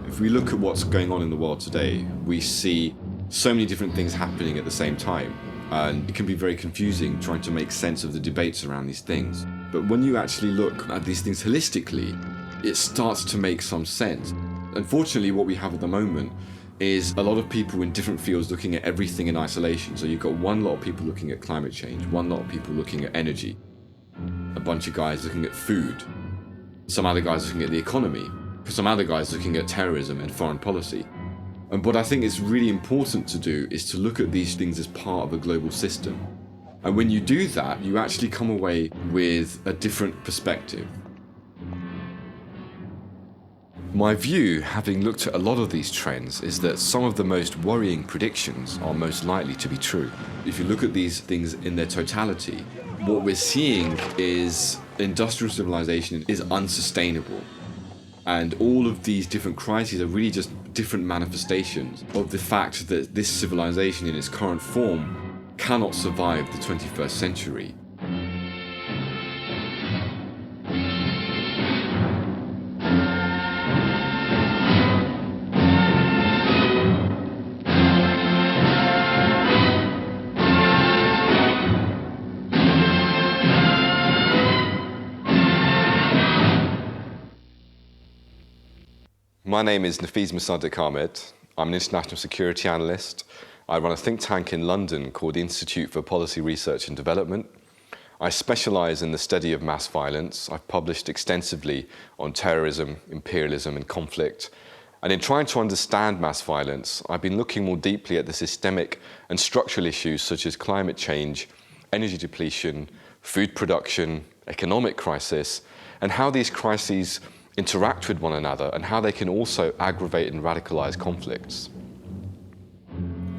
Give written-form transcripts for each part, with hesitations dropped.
If we look at what's going on in the world today, we see so many different things happening at the same time, and it can be very confusing trying to make sense of the debates around these things. But when you actually look at these things holistically, it starts to make some sense. Unfortunately, what we have at the moment is a lot of people in different fields looking at everything in isolation. So you've got one lot of people looking at climate change, one lot of people looking at energy, a bunch of guys looking at food, some other guys looking at the economy, some other guys looking at terrorism and foreign policy. And what I think is really important to do is to look at these things as part of a global system. And when you do that, you actually come away with a different perspective. My view, having looked at a lot of these trends, is that some of the most worrying predictions are most likely to be true. If you look at these things in their totality, what we're seeing is industrial civilization is unsustainable. And all of these different crises are really just different manifestations of the fact that this civilization in its current form cannot survive the 21st century. My name is Nafeez Mossaddeq Ahmed. I'm an international security analyst. I run a think tank in London called the Institute for Policy Research and Development. I specialise in the study of mass violence. I've published extensively on terrorism, imperialism and conflict. And in trying to understand mass violence, I've been looking more deeply at the systemic and structural issues such as climate change, energy depletion, food production, economic crisis, and how these crises interact with one another and how they can also aggravate and radicalize conflicts.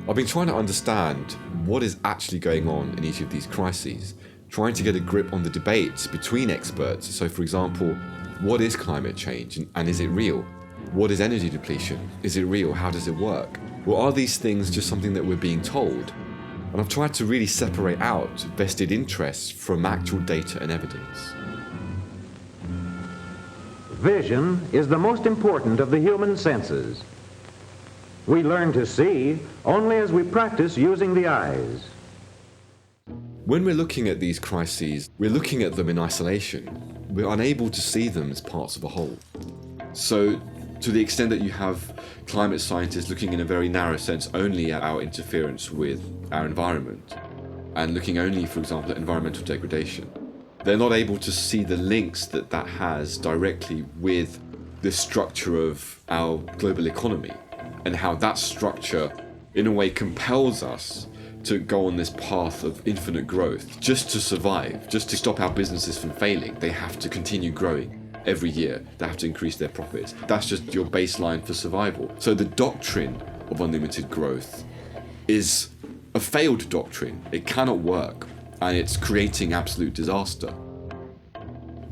I've been trying to understand what is actually going on in each of these crises, trying to get a grip on the debates between experts. So for example, what is climate change and is it real? What is energy depletion? Is it real? How does it work? Well, are these things just something that we're being told? And I've tried to really separate out vested interests from actual data and evidence. Vision is the most important of the human senses. We learn to see only as we practice using the eyes. When we're looking at these crises, we're looking at them in isolation. We're unable to see them as parts of a whole. So, to the extent that you have climate scientists looking in a very narrow sense only at our interference with our environment, and looking only, for example, at environmental degradation, they're not able to see the links that that has directly with the structure of our global economy and how that structure, in a way, compels us to go on this path of infinite growth just to survive, just to stop our businesses from failing. They have to continue growing every year. They have to increase their profits. That's just your baseline for survival. So the doctrine of unlimited growth is a failed doctrine. It cannot work. And it's creating absolute disaster.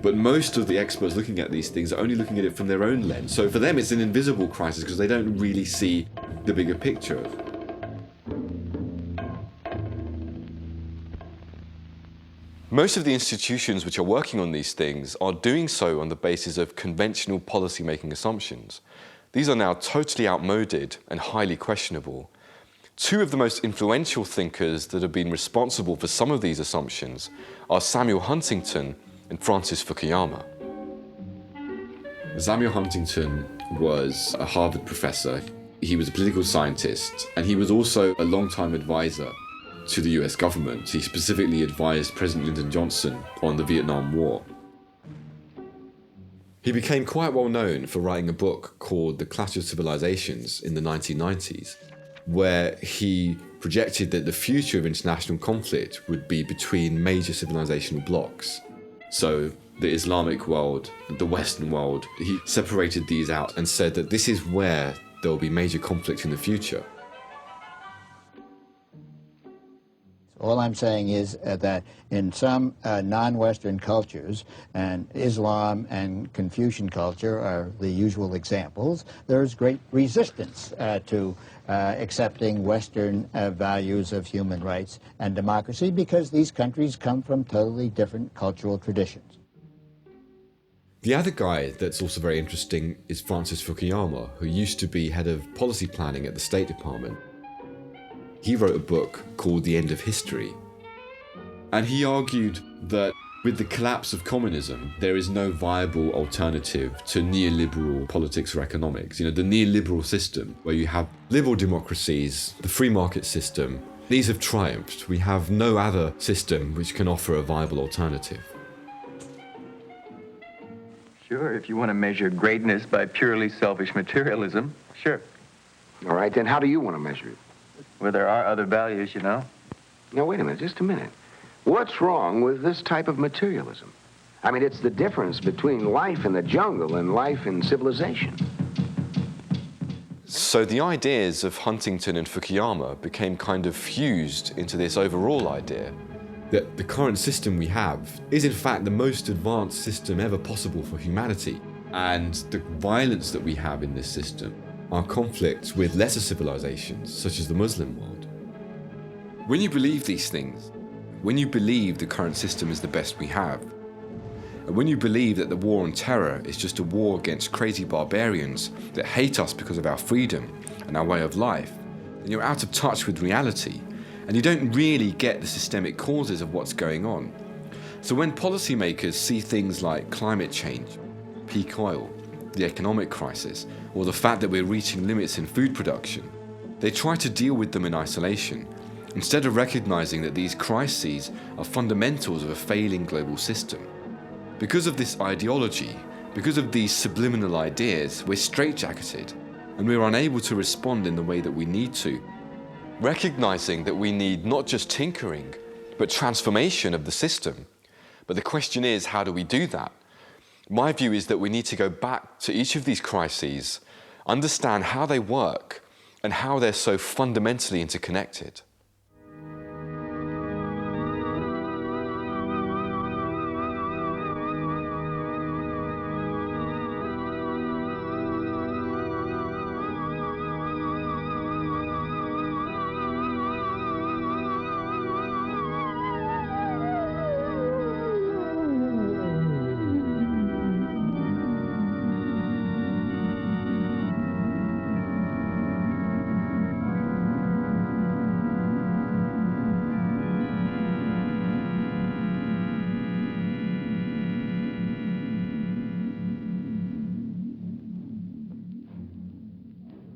But most of the experts looking at these things are only looking at it from their own lens. So for them, it's an invisible crisis because they don't really see the bigger picture. Most of the institutions which are working on these things are doing so on the basis of conventional policy-making assumptions. These are now totally outmoded and highly questionable. Two of the most influential thinkers that have been responsible for some of these assumptions are Samuel Huntington and Francis Fukuyama. Samuel Huntington was a Harvard professor. He was a political scientist, and he was also a long-time advisor to the US government. He specifically advised President Lyndon Johnson on the Vietnam War. He became quite well known for writing a book called The Clash of Civilizations in the 1990s. Where he projected that the future of international conflict would be between major civilizational blocs. So the Islamic world, the Western world, he separated these out and said that this is where there will be major conflict in the future. All I'm saying is that in some non-Western cultures, and Islam and Confucian culture are the usual examples, there's great resistance to accepting Western values of human rights and democracy because these countries come from totally different cultural traditions. The other guy that's also very interesting is Francis Fukuyama, who used to be head of policy planning at the State Department. He wrote a book called The End of History. And he argued that with the collapse of communism, there is no viable alternative to neoliberal politics or economics. The neoliberal system, where you have liberal democracies, the free market system, these have triumphed. We have no other system which can offer a viable alternative. Sure, if you want to measure greatness by purely selfish materialism, sure. All right, then how do you want to measure it? Well, there are other values, Now, wait a minute, just a minute. What's wrong with this type of materialism? I mean, it's the difference between life in the jungle and life in civilization. So the ideas of Huntington and Fukuyama became kind of fused into this overall idea that the current system we have is in fact the most advanced system ever possible for humanity. And the violence that we have in this system are conflicts with lesser civilizations, such as the Muslim world. When you believe these things, when you believe the current system is the best we have, and when you believe that the war on terror is just a war against crazy barbarians that hate us because of our freedom and our way of life, then you're out of touch with reality, and you don't really get the systemic causes of what's going on. So when policymakers see things like climate change, peak oil, the economic crisis, or the fact that we're reaching limits in food production, they try to deal with them in isolation, instead of recognizing that these crises are fundamentals of a failing global system. Because of this ideology, because of these subliminal ideas, we're straitjacketed, and we're unable to respond in the way that we need to. Recognizing that we need not just tinkering, but transformation of the system. But the question is, how do we do that? My view is that we need to go back to each of these crises, understand how they work, and how they're so fundamentally interconnected.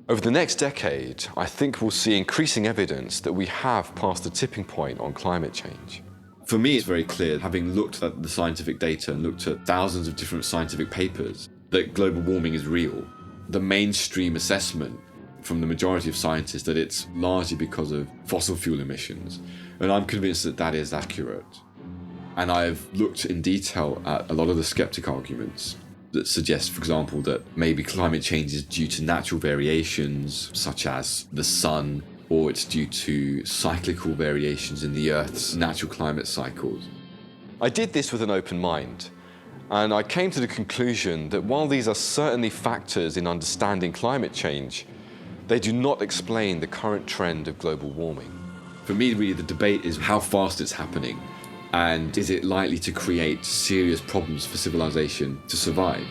Over the next decade, I think we'll see increasing evidence that we have passed the tipping point on climate change. For me, it's very clear, having looked at the scientific data and looked at thousands of different scientific papers, that global warming is real. The mainstream assessment from the majority of scientists that it's largely because of fossil fuel emissions, and I'm convinced that that is accurate. And I've looked in detail at a lot of the skeptic arguments that suggest, for example, that maybe climate change is due to natural variations such as the sun, or it's due to cyclical variations in the Earth's natural climate cycles. I did this with an open mind, and I came to the conclusion that while these are certainly factors in understanding climate change, they do not explain the current trend of global warming. For me, really, the debate is how fast it's happening, and is it likely to create serious problems for civilization to survive?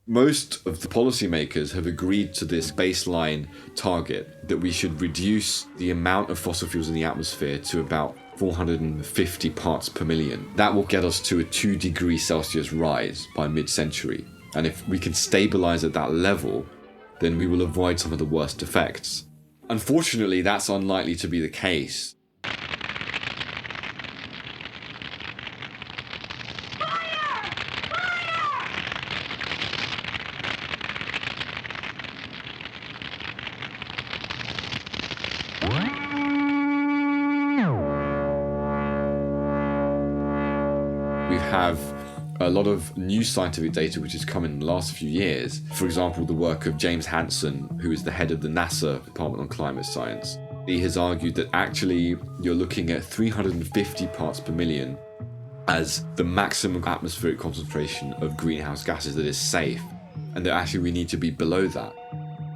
Most of the policymakers have agreed to this baseline target that we should reduce the amount of fossil fuels in the atmosphere to about 450 parts per million. That will get us to a 2 degrees Celsius rise by mid-century. And if we can stabilize at that level, then we will avoid some of the worst effects. Unfortunately, that's unlikely to be the case. We have a lot of new scientific data which has come in the last few years. For example, the work of James Hansen, who is the head of the NASA Department on Climate Science. He has argued that actually you're looking at 350 parts per million as the maximum atmospheric concentration of greenhouse gases that is safe, and that actually we need to be below that.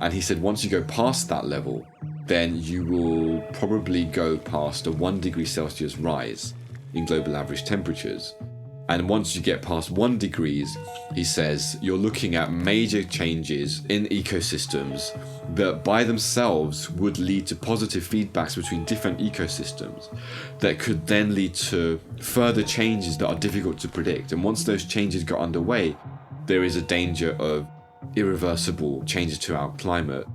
And he said once you go past that level, then you will probably go past a 1 degree Celsius rise in global average temperatures. And once you get past 1 degree, he says, you're looking at major changes in ecosystems that by themselves would lead to positive feedbacks between different ecosystems that could then lead to further changes that are difficult to predict. And once those changes got underway, there is a danger of irreversible changes to our climate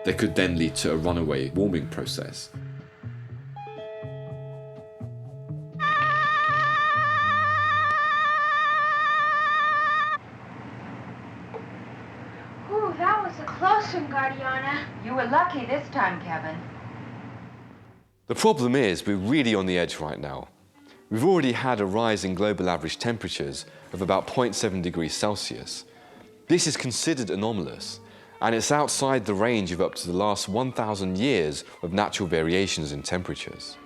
that could then lead to a runaway warming process. Ooh, that was a close one, Guardiana. You were lucky this time, Kevin. The problem is we're really on the edge right now. We've already had a rise in global average temperatures of about 0.7 degrees Celsius. This is considered anomalous, and it's outside the range of up to the last 1,000 years of natural variations in temperatures.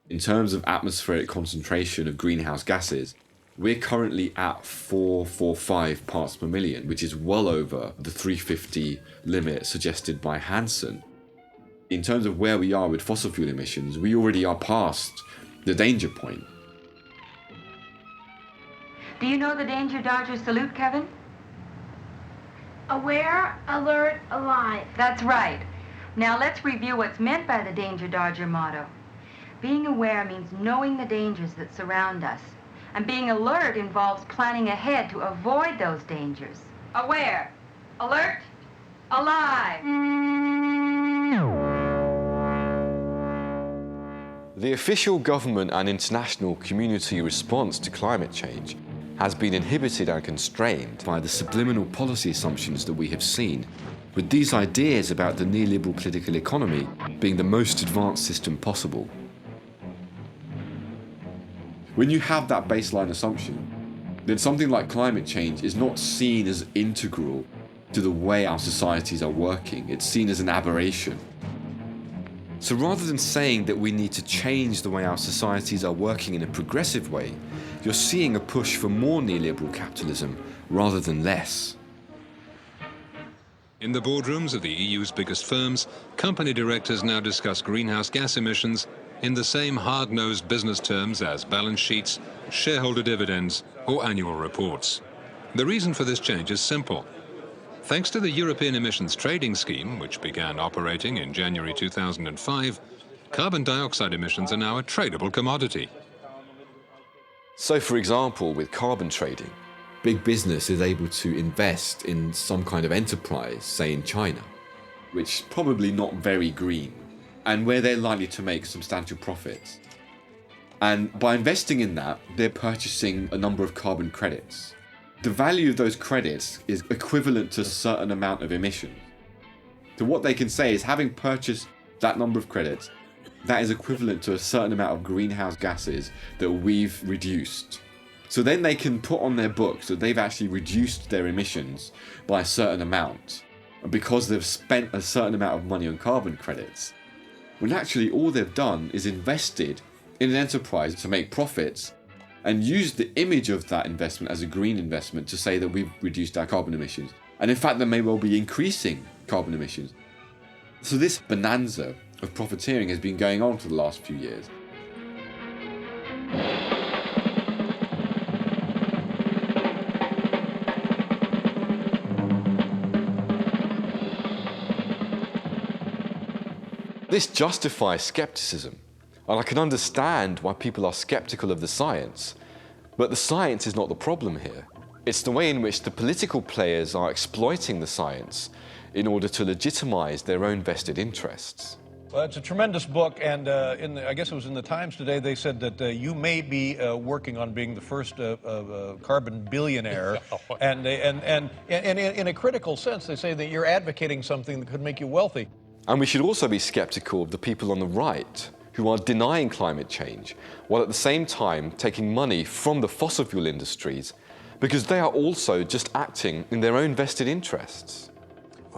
In terms of atmospheric concentration of greenhouse gases, we're currently at 445 parts per million, which is well over the 350 limit suggested by Hansen. In terms of where we are with fossil fuel emissions, we already are past the danger point. Do you know the Danger Dodger salute, Kevin? Aware, alert, alive. That's right. Now let's review what's meant by the Danger Dodger motto. Being aware means knowing the dangers that surround us. And being alert involves planning ahead to avoid those dangers. Aware, alert, alive. The official government and international community response to climate change has been inhibited and constrained by the subliminal policy assumptions that we have seen, with these ideas about the neoliberal political economy being the most advanced system possible. When you have that baseline assumption, then something like climate change is not seen as integral to the way our societies are working. It's seen as an aberration. So rather than saying that we need to change the way our societies are working in a progressive way, you're seeing a push for more neoliberal capitalism rather than less. In the boardrooms of the EU's biggest firms, company directors now discuss greenhouse gas emissions in the same hard-nosed business terms as balance sheets, shareholder dividends, or annual reports. The reason for this change is simple. Thanks to the European Emissions Trading Scheme, which began operating in January 2005, carbon dioxide emissions are now a tradable commodity. So for example, with carbon trading, big business is able to invest in some kind of enterprise, say in China, which is probably not very green, and where they're likely to make substantial profits. And by investing in that, they're purchasing a number of carbon credits. The value of those credits is equivalent to a certain amount of emissions. So what they can say is, having purchased that number of credits, that is equivalent to a certain amount of greenhouse gases that we've reduced. So then they can put on their books that they've actually reduced their emissions by a certain amount, because they've spent a certain amount of money on carbon credits. When actually all they've done is invested in an enterprise to make profits, and use the image of that investment as a green investment to say that we've reduced our carbon emissions. And in fact, they may well be increasing carbon emissions. So this bonanza of profiteering has been going on for the last few years. This justifies skepticism. And I can understand why people are skeptical of the science, but the science is not the problem here. It's the way in which the political players are exploiting the science in order to legitimize their own vested interests. Well, it's a tremendous book, and I guess it was in the Times today, they said that you may be working on being the first carbon billionaire, and in a critical sense, they say that you're advocating something that could make you wealthy. And we should also be skeptical of the people on the right who are denying climate change, while at the same time taking money from the fossil fuel industries, because they are also just acting in their own vested interests.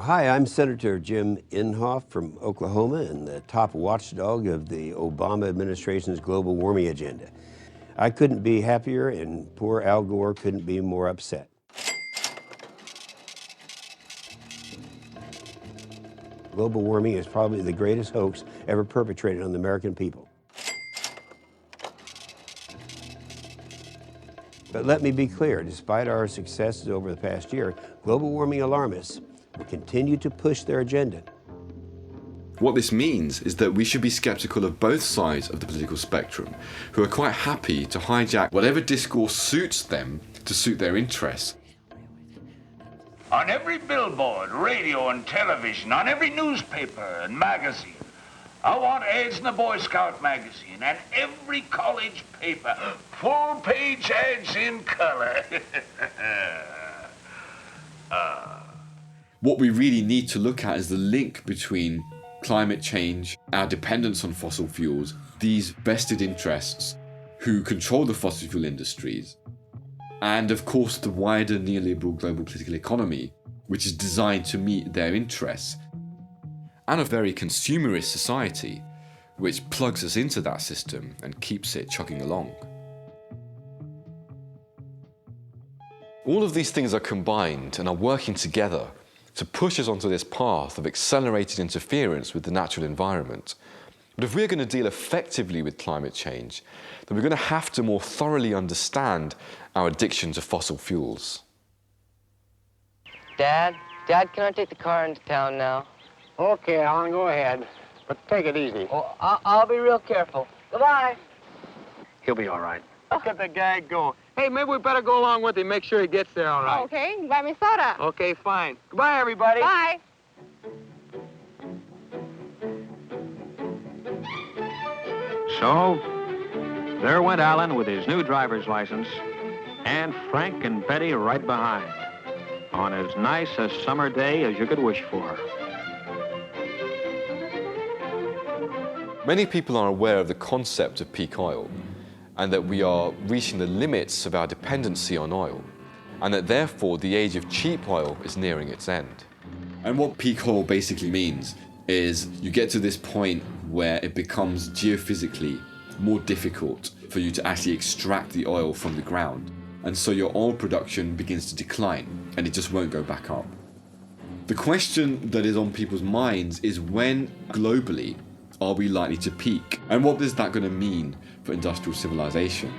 Hi, I'm Senator Jim Inhofe from Oklahoma and the top watchdog of the Obama administration's global warming agenda. I couldn't be happier and poor Al Gore couldn't be more upset. Global warming is probably the greatest hoax ever perpetrated on the American people. But let me be clear, despite our successes over the past year, global warming alarmists will continue to push their agenda. What this means is that we should be skeptical of both sides of the political spectrum, who are quite happy to hijack whatever discourse suits them to suit their interests. On every billboard, radio and television, on every newspaper and magazine, I want ads in the Boy Scout magazine and every college paper, full-page ads in color. What we really need to look at is the link between climate change, our dependence on fossil fuels, these vested interests who control the fossil fuel industries, and of course the wider neoliberal global political economy, which is designed to meet their interests, and a very consumerist society, which plugs us into that system and keeps it chugging along. All of these things are combined and are working together to push us onto this path of accelerated interference with the natural environment. But if we're going to deal effectively with climate change, then we're going to have to more thoroughly understand our addiction to fossil fuels. Dad, can I take the car into town now? Okay, Alan, go ahead. But take it easy. Oh, I'll be real careful. Goodbye. He'll be all right. Look at the guy go. Hey, maybe we better go along with him, make sure he gets there all right. Okay, buy me soda. Okay, fine. Goodbye, everybody. Bye. So, there went Alan with his new driver's license, and Frank and Betty right behind, on as nice a summer day as you could wish for. Many people are aware of the concept of peak oil, and that we are reaching the limits of our dependency on oil, and that therefore the age of cheap oil is nearing its end. And what peak oil basically means is you get to this point where it becomes geophysically more difficult for you to actually extract the oil from the ground, and so your oil production begins to decline, and it just won't go back up. The question that is on people's minds is when, globally, are we likely to peak? And what is that going to mean for industrial civilization?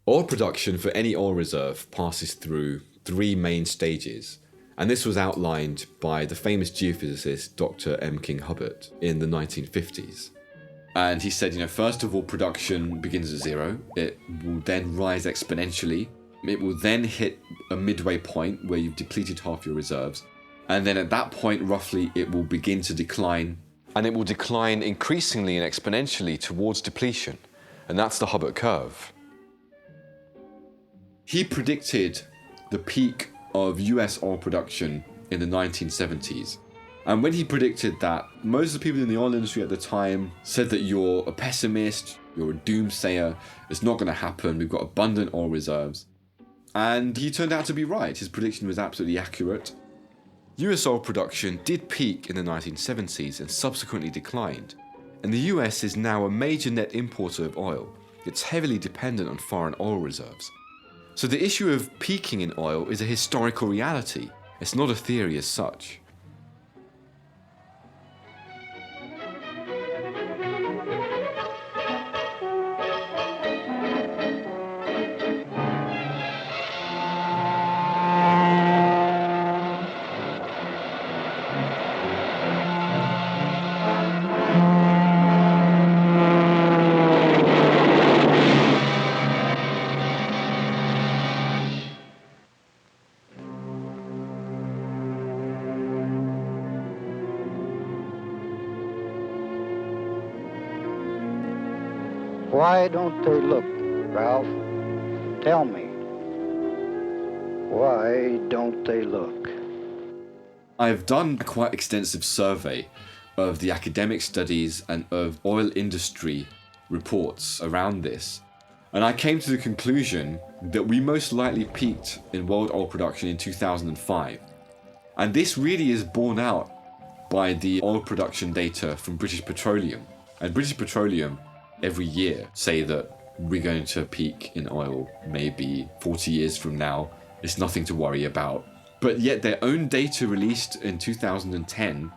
Oil production for any oil reserve passes through three main stages, and this was outlined by the famous geophysicist Dr. M. King Hubbert in the 1950s. And he said, first of all, production begins at zero. It will then rise exponentially. It will then hit a midway point where you've depleted half your reserves. And then at that point, roughly, it will begin to decline. And it will decline increasingly and exponentially towards depletion. And that's the Hubbert curve. He predicted the peak of US oil production in the 1970s. And when he predicted that, most of the people in the oil industry at the time said that you're a pessimist, you're a doomsayer, it's not going to happen, we've got abundant oil reserves. And he turned out to be right, his prediction was absolutely accurate. US oil production did peak in the 1970s and subsequently declined. And the US is now a major net importer of oil. It's heavily dependent on foreign oil reserves. So the issue of peaking in oil is a historical reality. It's not a theory as such. Why don't they look, Ralph? Tell me. Why don't they look? I've done a quite extensive survey of the academic studies and of oil industry reports around this. And I came to the conclusion that we most likely peaked in world oil production in 2005. And this really is borne out by the oil production data from British Petroleum. And British Petroleum every year say that we're going to peak in oil maybe 40 years from now. It's nothing to worry about. But yet their own data released in 2010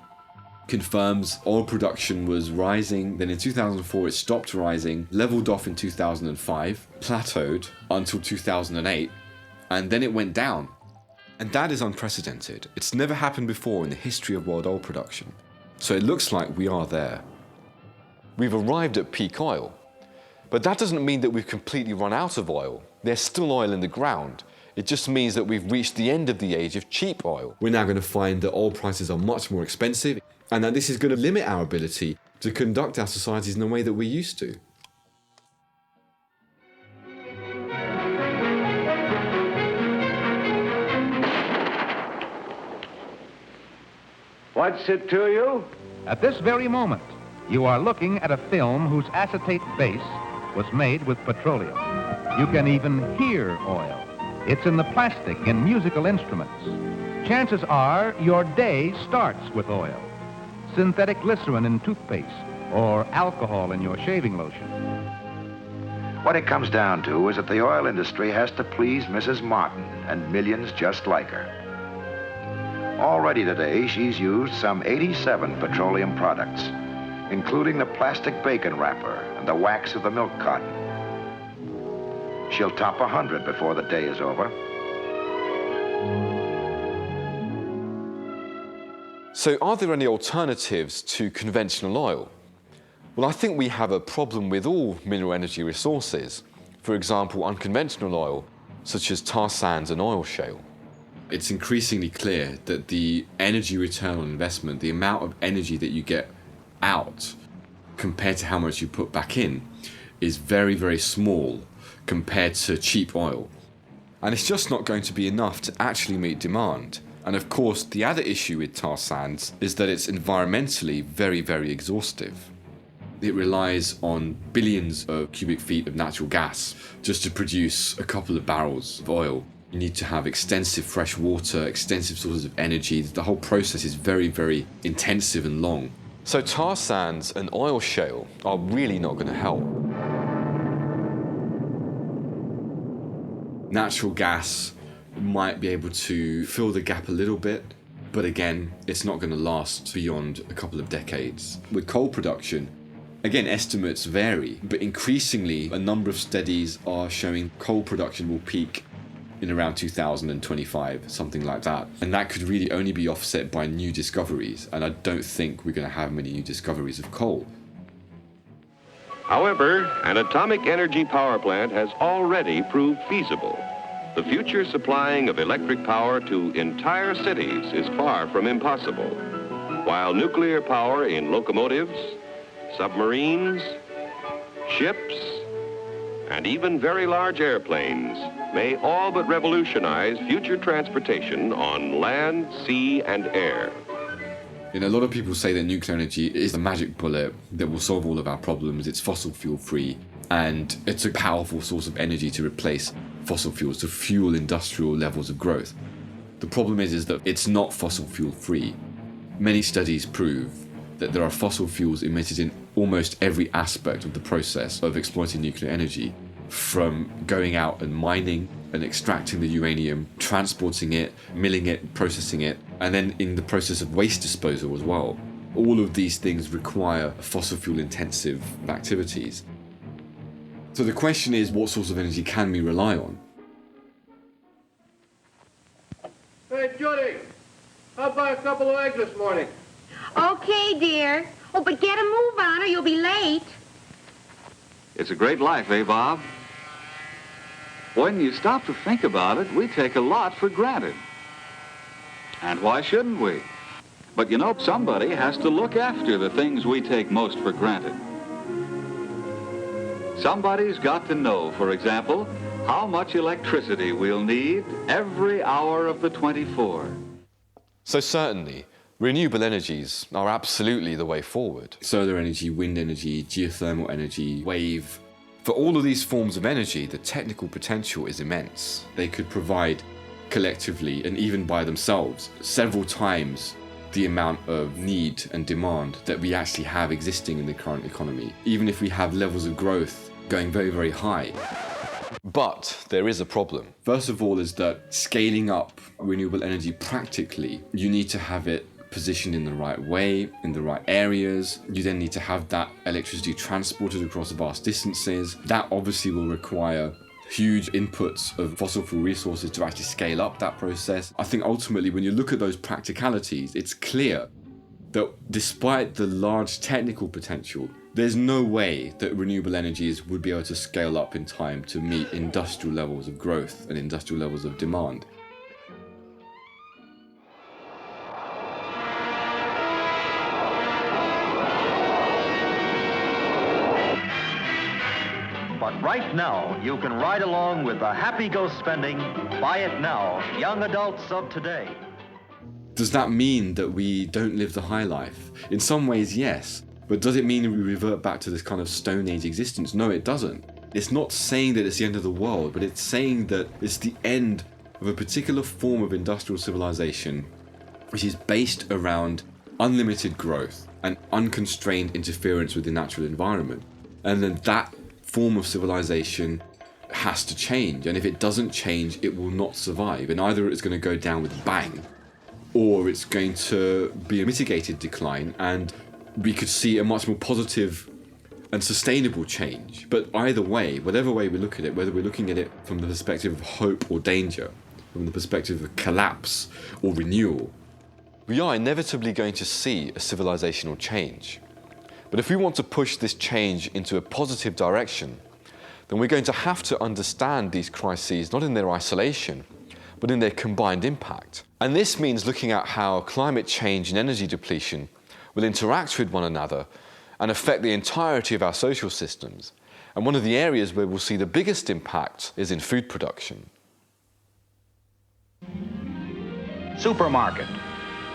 confirms oil production was rising. Then in 2004 it stopped rising, leveled off in 2005, plateaued until 2008, and then it went down. And that is unprecedented. It's never happened before in the history of world oil production. So it looks like we are there. We've arrived at peak oil. But that doesn't mean that we've completely run out of oil. There's still oil in the ground. It just means that we've reached the end of the age of cheap oil. We're now going to find that oil prices are much more expensive, and that this is going to limit our ability to conduct our societies in the way that we're used to. What's it to you? At this very moment, you are looking at a film whose acetate base was made with petroleum. You can even hear oil. It's in the plastic in musical instruments. Chances are your day starts with oil. Synthetic glycerin in toothpaste or alcohol in your shaving lotion. What it comes down to is that the oil industry has to please Mrs. Martin and millions just like her. Already today, she's used some 87 petroleum products, including the plastic bacon wrapper and the wax of the milk carton. She'll top 100 before the day is over. So are there any alternatives to conventional oil? Well, I think we have a problem with all mineral energy resources. For example, unconventional oil, such as tar sands and oil shale. It's increasingly clear that the energy return on investment, the amount of energy that you get out compared to how much you put back in, is very, very small compared to cheap oil. And it's just not going to be enough to actually meet demand. And of course, the other issue with tar sands is that it's environmentally very, very exhaustive. It relies on billions of cubic feet of natural gas just to produce a couple of barrels of oil. You need to have extensive fresh water, extensive sources of energy. The whole process is very, very intensive and long. So tar sands and oil shale are really not going to help. Natural gas might be able to fill the gap a little bit, but again, it's not going to last beyond a couple of decades. With coal production, again, estimates vary, but increasingly a number of studies are showing coal production will peak in around 2025, something like that. And that could really only be offset by new discoveries, and I don't think we're going to have many new discoveries of coal. However, an atomic energy power plant has already proved feasible. The future supplying of electric power to entire cities is far from impossible, while nuclear power in locomotives, submarines, ships, and even very large airplanes may all but revolutionize future transportation on land, sea, and air. You know, a lot of people say that nuclear energy is the magic bullet that will solve all of our problems. It's fossil fuel free, and it's a powerful source of energy to replace fossil fuels, to fuel industrial levels of growth. The problem is that it's not fossil fuel free. Many studies prove that there are fossil fuels emitted in almost every aspect of the process of exploiting nuclear energy, from going out and mining and extracting the uranium, transporting it, milling it, processing it, and then in the process of waste disposal as well. All of these things require fossil fuel intensive activities. So the question is, what source of energy can we rely on? Hey, Judy, I'll buy a couple of eggs this morning. Okay, dear. Oh, but get a move on or you'll be late. It's a great life, eh, Bob? When you stop to think about it, we take a lot for granted. And why shouldn't we? But you know, somebody has to look after the things we take most for granted. Somebody's got to know, for example, how much electricity we'll need every hour of the 24. So certainly, Renewable energies are absolutely the way forward. Solar energy, wind energy, geothermal energy, wave. For all of these forms of energy, the technical potential is immense. They could provide collectively, and even by themselves, several times the amount of need and demand that we actually have existing in the current economy, even if we have levels of growth going very, very high. But there is a problem. First of all is that scaling up renewable energy practically, you need to have it positioned in the right way, in the right areas. You then need to have that electricity transported across vast distances. That obviously will require huge inputs of fossil fuel resources to actually scale up that process. I think ultimately when you look at those practicalities, it's clear that despite the large technical potential, there's no way that renewable energies would be able to scale up in time to meet industrial levels of growth and industrial levels of demand. But right now, you can ride along with the Happy Go Spending, Buy It Now, young adults of today. Does that mean that we don't live the high life? In some ways, yes. But does it mean we revert back to this kind of Stone Age existence? No, it doesn't. It's not saying that it's the end of the world, but it's saying that it's the end of a particular form of industrial civilization which is based around unlimited growth and unconstrained interference with the natural environment. And then that form of civilization has to change, and if it doesn't change, it will not survive, and either it's going to go down with a bang, or it's going to be a mitigated decline, and we could see a much more positive and sustainable change. But either way, whatever way we look at it, whether we're looking at it from the perspective of hope or danger, from the perspective of collapse or renewal, we are inevitably going to see a civilizational change. But if we want to push this change into a positive direction, then we're going to have to understand these crises not in their isolation, but in their combined impact. And this means looking at how climate change and energy depletion will interact with one another and affect the entirety of our social systems. And one of the areas where we'll see the biggest impact is in food production. Supermarket,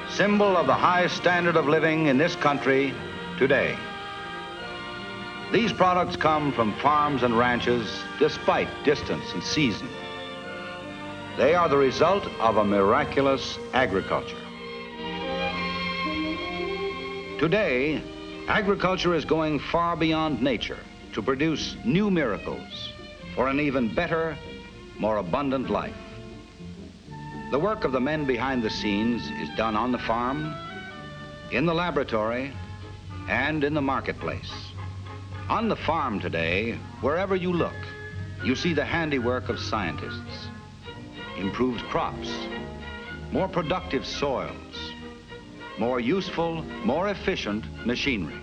symbol of the highest standard of living in this country today. These products come from farms and ranches despite distance and season. They are the result of a miraculous agriculture. Today, agriculture is going far beyond nature to produce new miracles for an even better, more abundant life. The work of the men behind the scenes is done on the farm, in the laboratory, and in the marketplace. On the farm today, wherever you look, you see the handiwork of scientists. Improved crops, more productive soils, more useful, more efficient machinery.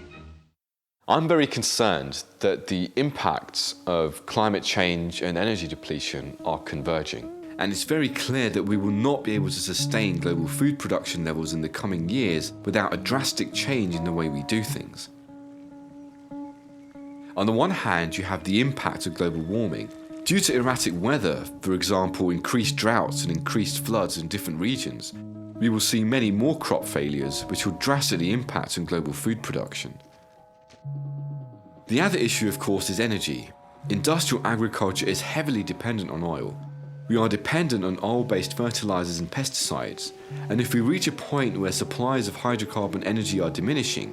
I'm very concerned that the impacts of climate change and energy depletion are converging. And it's very clear that we will not be able to sustain global food production levels in the coming years without a drastic change in the way we do things. On the one hand, you have the impact of global warming. Due to erratic weather, for example, increased droughts and increased floods in different regions, we will see many more crop failures which will drastically impact on global food production. The other issue, of course, is energy. Industrial agriculture is heavily dependent on oil. We are dependent on oil-based fertilizers and pesticides, and if we reach a point where supplies of hydrocarbon energy are diminishing,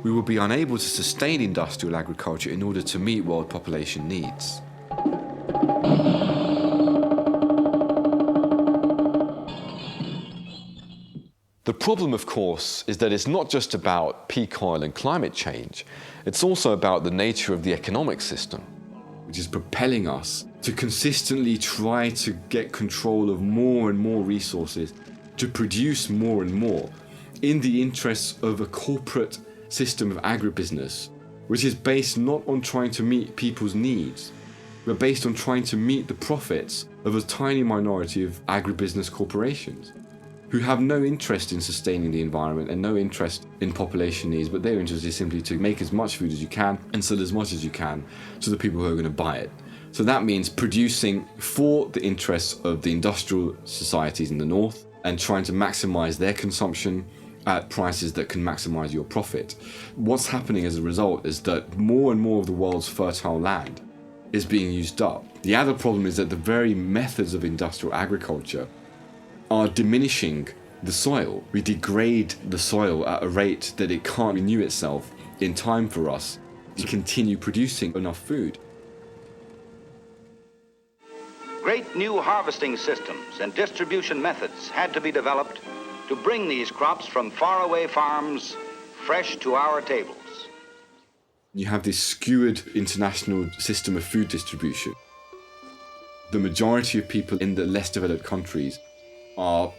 we will be unable to sustain industrial agriculture in order to meet world population needs. The problem, of course, is that it's not just about peak oil and climate change, it's also about the nature of the economic system, which is propelling us to consistently try to get control of more and more resources, to produce more and more, in the interests of a corporate system of agribusiness, which is based not on trying to meet people's needs, but based on trying to meet the profits of a tiny minority of agribusiness corporations, who have no interest in sustaining the environment and no interest in population needs, but their interest is simply to make as much food as you can and sell as much as you can to the people who are going to buy it. So that means producing for the interests of the industrial societies in the north and trying to maximize their consumption at prices that can maximize your profit. What's happening as a result is that more and more of the world's fertile land is being used up. The other problem is that the very methods of industrial agriculture are diminishing the soil. We degrade the soil at a rate that it can't renew itself in time for us to continue producing enough food. Great new harvesting systems and distribution methods had to be developed to bring these crops from faraway farms fresh to our tables. You have this skewed international system of food distribution. The majority of people in the less developed countries are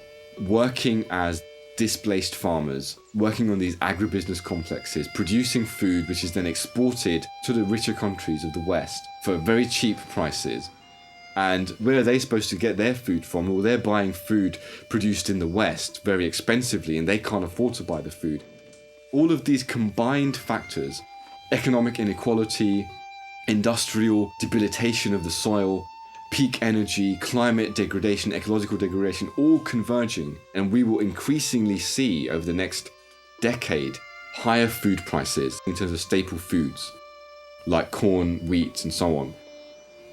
working as displaced farmers, working on these agribusiness complexes, producing food which is then exported to the richer countries of the West for very cheap prices. And where are they supposed to get their food from? Well, they're buying food produced in the West very expensively, and they can't afford to buy the food. All of these combined factors, economic inequality, industrial debilitation of the soil, peak energy, climate degradation, ecological degradation, all converging, and we will increasingly see over the next decade higher food prices in terms of staple foods like corn, wheat, and so on.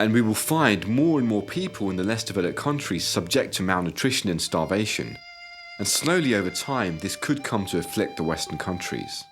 And we will find more and more people in the less developed countries subject to malnutrition and starvation. And slowly over time, this could come to afflict the Western countries.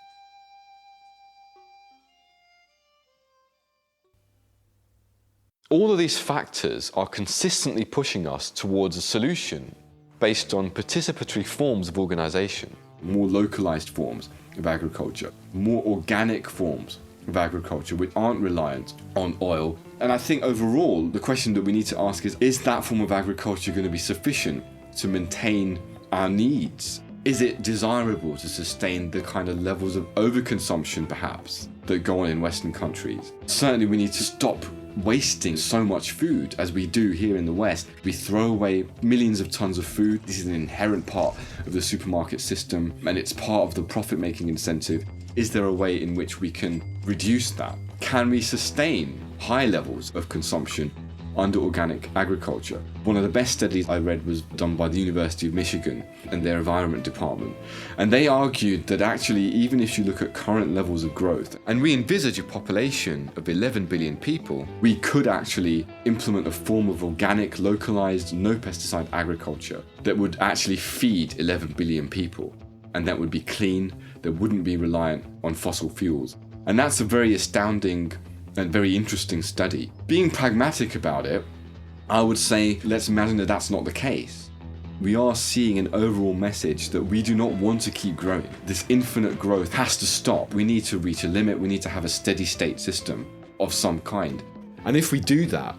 All of these factors are consistently pushing us towards a solution based on participatory forms of organization, more localized forms of agriculture, more organic forms of agriculture which aren't reliant on oil. And I think overall, the question that we need to ask is that form of agriculture going to be sufficient to maintain our needs? Is it desirable to sustain the kind of levels of overconsumption, perhaps, that go on in Western countries? Certainly we need to stop wasting so much food as we do here in the West. We throw away millions of tons of food. This is an inherent part of the supermarket system, and it's part of the profit-making incentive. Is there a way in which we can reduce that? Can we sustain high levels of consumption under organic agriculture? One of the best studies I read was done by the University of Michigan and their environment department. And they argued that actually, even if you look at current levels of growth, and we envisage a population of 11 billion people, we could actually implement a form of organic, localized, no pesticide agriculture that would actually feed 11 billion people. And that would be clean, that wouldn't be reliant on fossil fuels. And that's a very astounding and very interesting study. Being pragmatic about it, I would say let's imagine that that's not the case. We are seeing an overall message that we do not want to keep growing. This infinite growth has to stop. We need to reach a limit. We need to have a steady state system of some kind. And if we do that,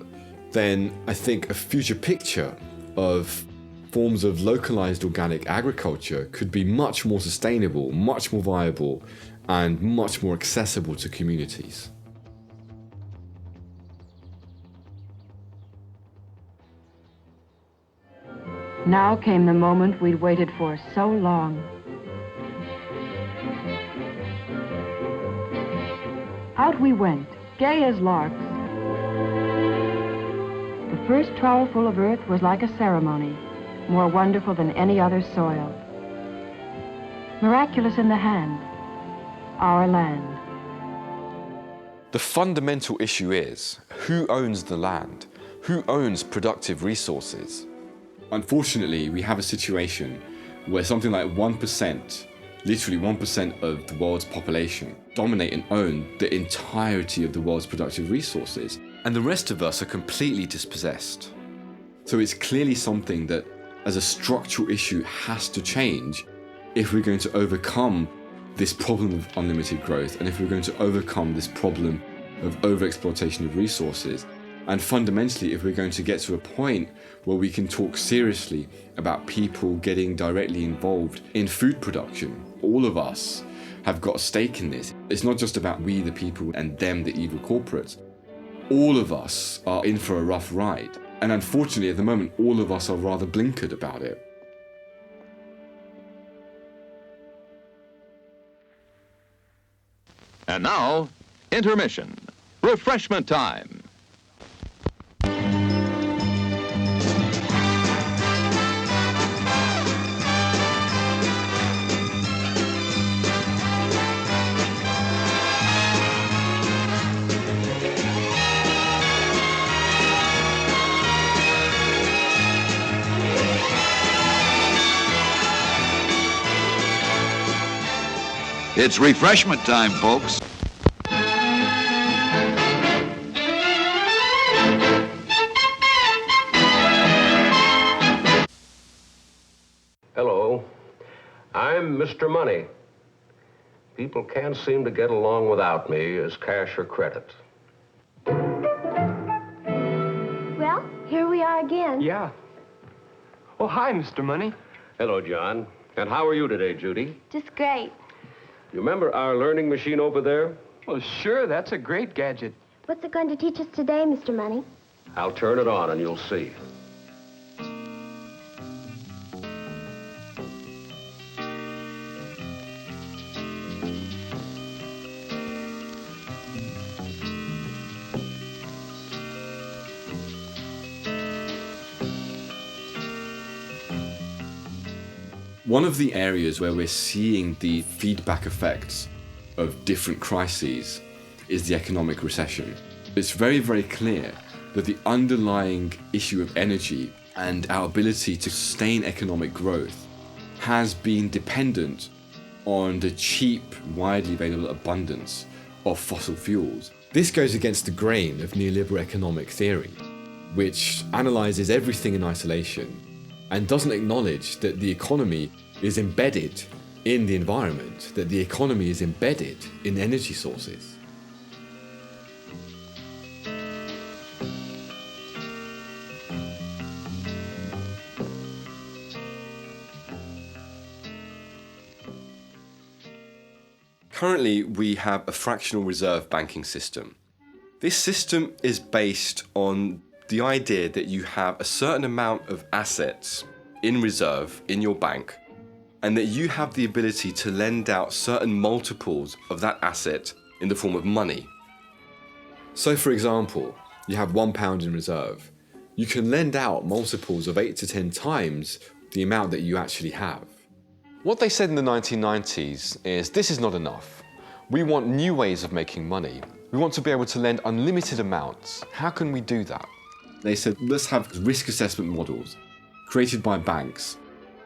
then I think a future picture of forms of localized organic agriculture could be much more sustainable, much more viable, and much more accessible to communities. Now came the moment we'd waited for so long. Out we went, gay as larks. The first trowelful of earth was like a ceremony, more wonderful than any other soil. Miraculous in the hand, our land. The fundamental issue is, who owns the land? Who owns productive resources? Unfortunately, we have a situation where something like 1%, literally 1% of the world's population, dominate and own the entirety of the world's productive resources, and the rest of us are completely dispossessed. So it's clearly something that, as a structural issue, has to change if we're going to overcome this problem of unlimited growth, and if we're going to overcome this problem of overexploitation of resources. And fundamentally, if we're going to get to a point where we can talk seriously about people getting directly involved in food production, all of us have got a stake in this. It's not just about we the people and them the evil corporates. All of us are in for a rough ride. And unfortunately, at the moment, all of us are rather blinkered about it. And now, intermission. Refreshment time. It's refreshment time, folks. Hello, I'm Mr. Money. People can't seem to get along without me as cash or credit. Well, here we are again. Yeah. Oh, hi, Mr. Money. Hello, John. And how are you today, Judy? Just great. You remember our learning machine over there? Well, sure, that's a great gadget. What's it going to teach us today, Mr. Money? I'll turn it on and you'll see. One of the areas where we're seeing the feedback effects of different crises is the economic recession. It's very, very clear that the underlying issue of energy and our ability to sustain economic growth has been dependent on the cheap, widely available abundance of fossil fuels. This goes against the grain of neoliberal economic theory, which analyzes everything in isolation and doesn't acknowledge that the economy is embedded in the environment, that the economy is embedded in energy sources. Currently, we have a fractional reserve banking system. This system is based on the idea that you have a certain amount of assets in reserve in your bank, and that you have the ability to lend out certain multiples of that asset in the form of money. So for example, you have £1 in reserve. You can lend out multiples of 8 to 10 times the amount that you actually have. What they said in the 1990s is, this is not enough. We want new ways of making money. We want to be able to lend unlimited amounts. How can we do that? They said, let's have risk assessment models created by banks,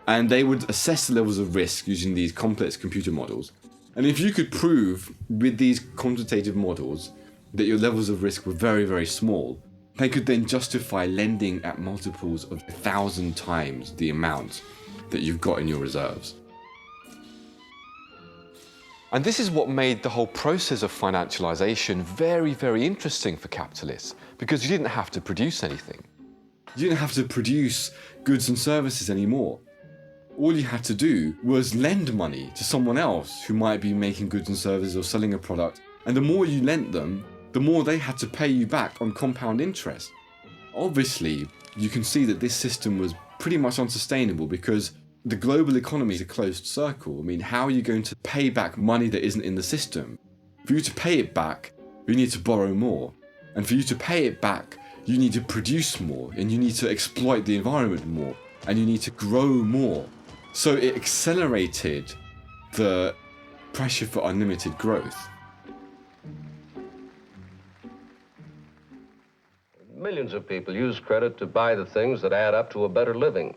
and they would assess the levels of risk using these complex computer models. And if you could prove with these quantitative models that your levels of risk were very, very small, they could then justify lending at multiples of 1,000 times the amount that you've got in your reserves. And this is what made the whole process of financialization very, very interesting for capitalists, because you didn't have to produce anything. You didn't have to produce goods and services anymore. All you had to do was lend money to someone else who might be making goods and services or selling a product. And the more you lent them, the more they had to pay you back on compound interest. Obviously, you can see that this system was pretty much unsustainable because the global economy is a closed circle. I mean, how are you going to pay back money that isn't in the system? For you to pay it back, you need to borrow more. And for you to pay it back, you need to produce more, and you need to exploit the environment more, and you need to grow more. So it accelerated the pressure for unlimited growth. Millions of people use credit to buy the things that add up to a better living.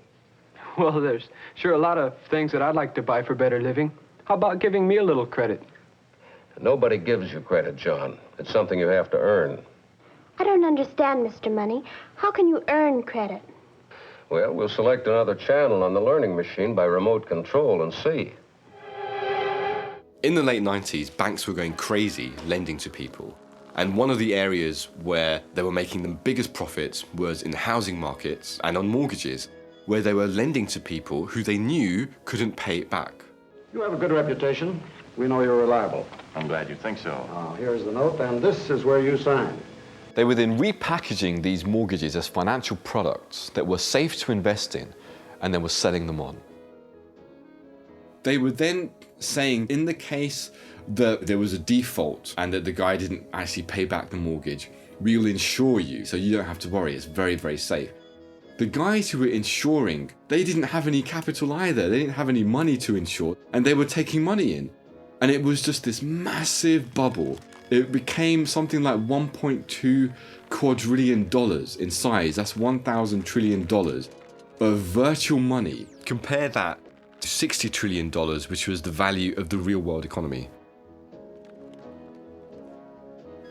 Well, there's sure a lot of things that I'd like to buy for better living. How about giving me a little credit? Nobody gives you credit, John. It's something you have to earn. I don't understand, Mr. Money. How can you earn credit? Well, we'll select another channel on the learning machine by remote control and see. In the late 90s, banks were going crazy lending to people. And one of the areas where they were making the biggest profits was in the housing markets and on mortgages, where they were lending to people who they knew couldn't pay it back. You have a good reputation. We know you're reliable. I'm glad you think so. Here's the note, and this is where you sign. They were then repackaging these mortgages as financial products that were safe to invest in, and then were selling them on. They were then saying, in the case that there was a default and that the guy didn't actually pay back the mortgage, we'll insure you, so you don't have to worry, it's very, very safe. The guys who were insuring, they didn't have any capital either, they didn't have any money to insure, and they were taking money in. And it was just this massive bubble. It became something like $1.2 quadrillion in size. That's $1,000 trillion of virtual money. Compare that $60 trillion, which was the value of the real world economy.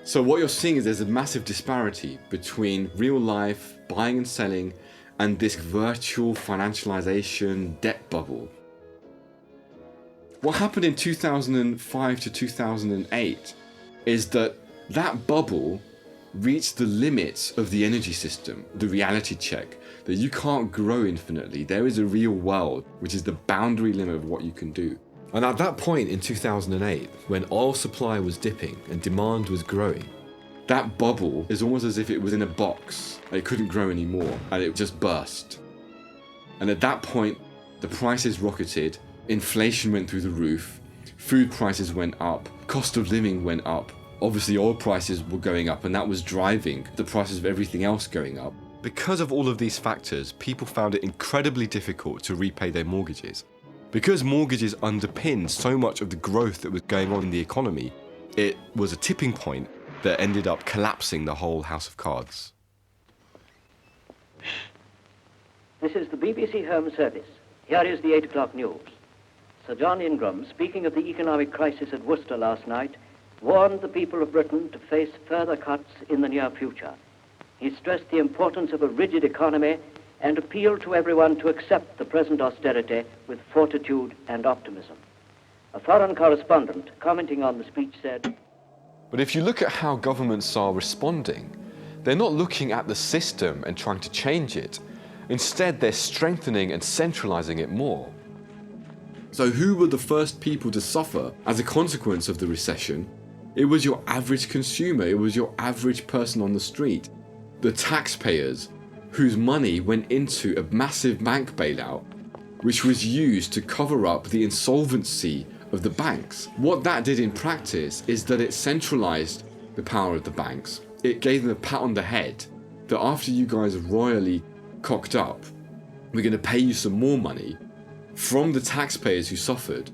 So what you're seeing is there's a massive disparity between real life buying and selling and this virtual financialization debt bubble. What happened in 2005 to 2008 is that bubble reached the limits of the energy system, the reality check, that you can't grow infinitely. There is a real world, which is the boundary limit of what you can do. And at that point in 2008, when oil supply was dipping and demand was growing, that bubble is almost as if it was in a box. It couldn't grow anymore, and it just burst. And at that point, the prices rocketed, inflation went through the roof, food prices went up, cost of living went up. Obviously, oil prices were going up, and that was driving the prices of everything else going up. Because of all of these factors, people found it incredibly difficult to repay their mortgages. Because mortgages underpinned so much of the growth that was going on in the economy, it was a tipping point that ended up collapsing the whole house of cards. This is the BBC Home Service. Here is the 8 o'clock news. Sir John Ingram, speaking of the economic crisis at Worcester last night, warned the people of Britain to face further cuts in the near future. He stressed the importance of a rigid economy and appealed to everyone to accept the present austerity with fortitude and optimism. A foreign correspondent, commenting on the speech, said, But if you look at how governments are responding, they're not looking at the system and trying to change it. Instead, they're strengthening and centralizing it more. So who were the first people to suffer as a consequence of the recession? It was your average consumer. It was your average person on the street. The taxpayers whose money went into a massive bank bailout, which was used to cover up the insolvency of the banks. What that did in practice is that it centralized the power of the banks. It gave them a pat on the head that after you guys are royally cocked up, we're going to pay you some more money from the taxpayers who suffered.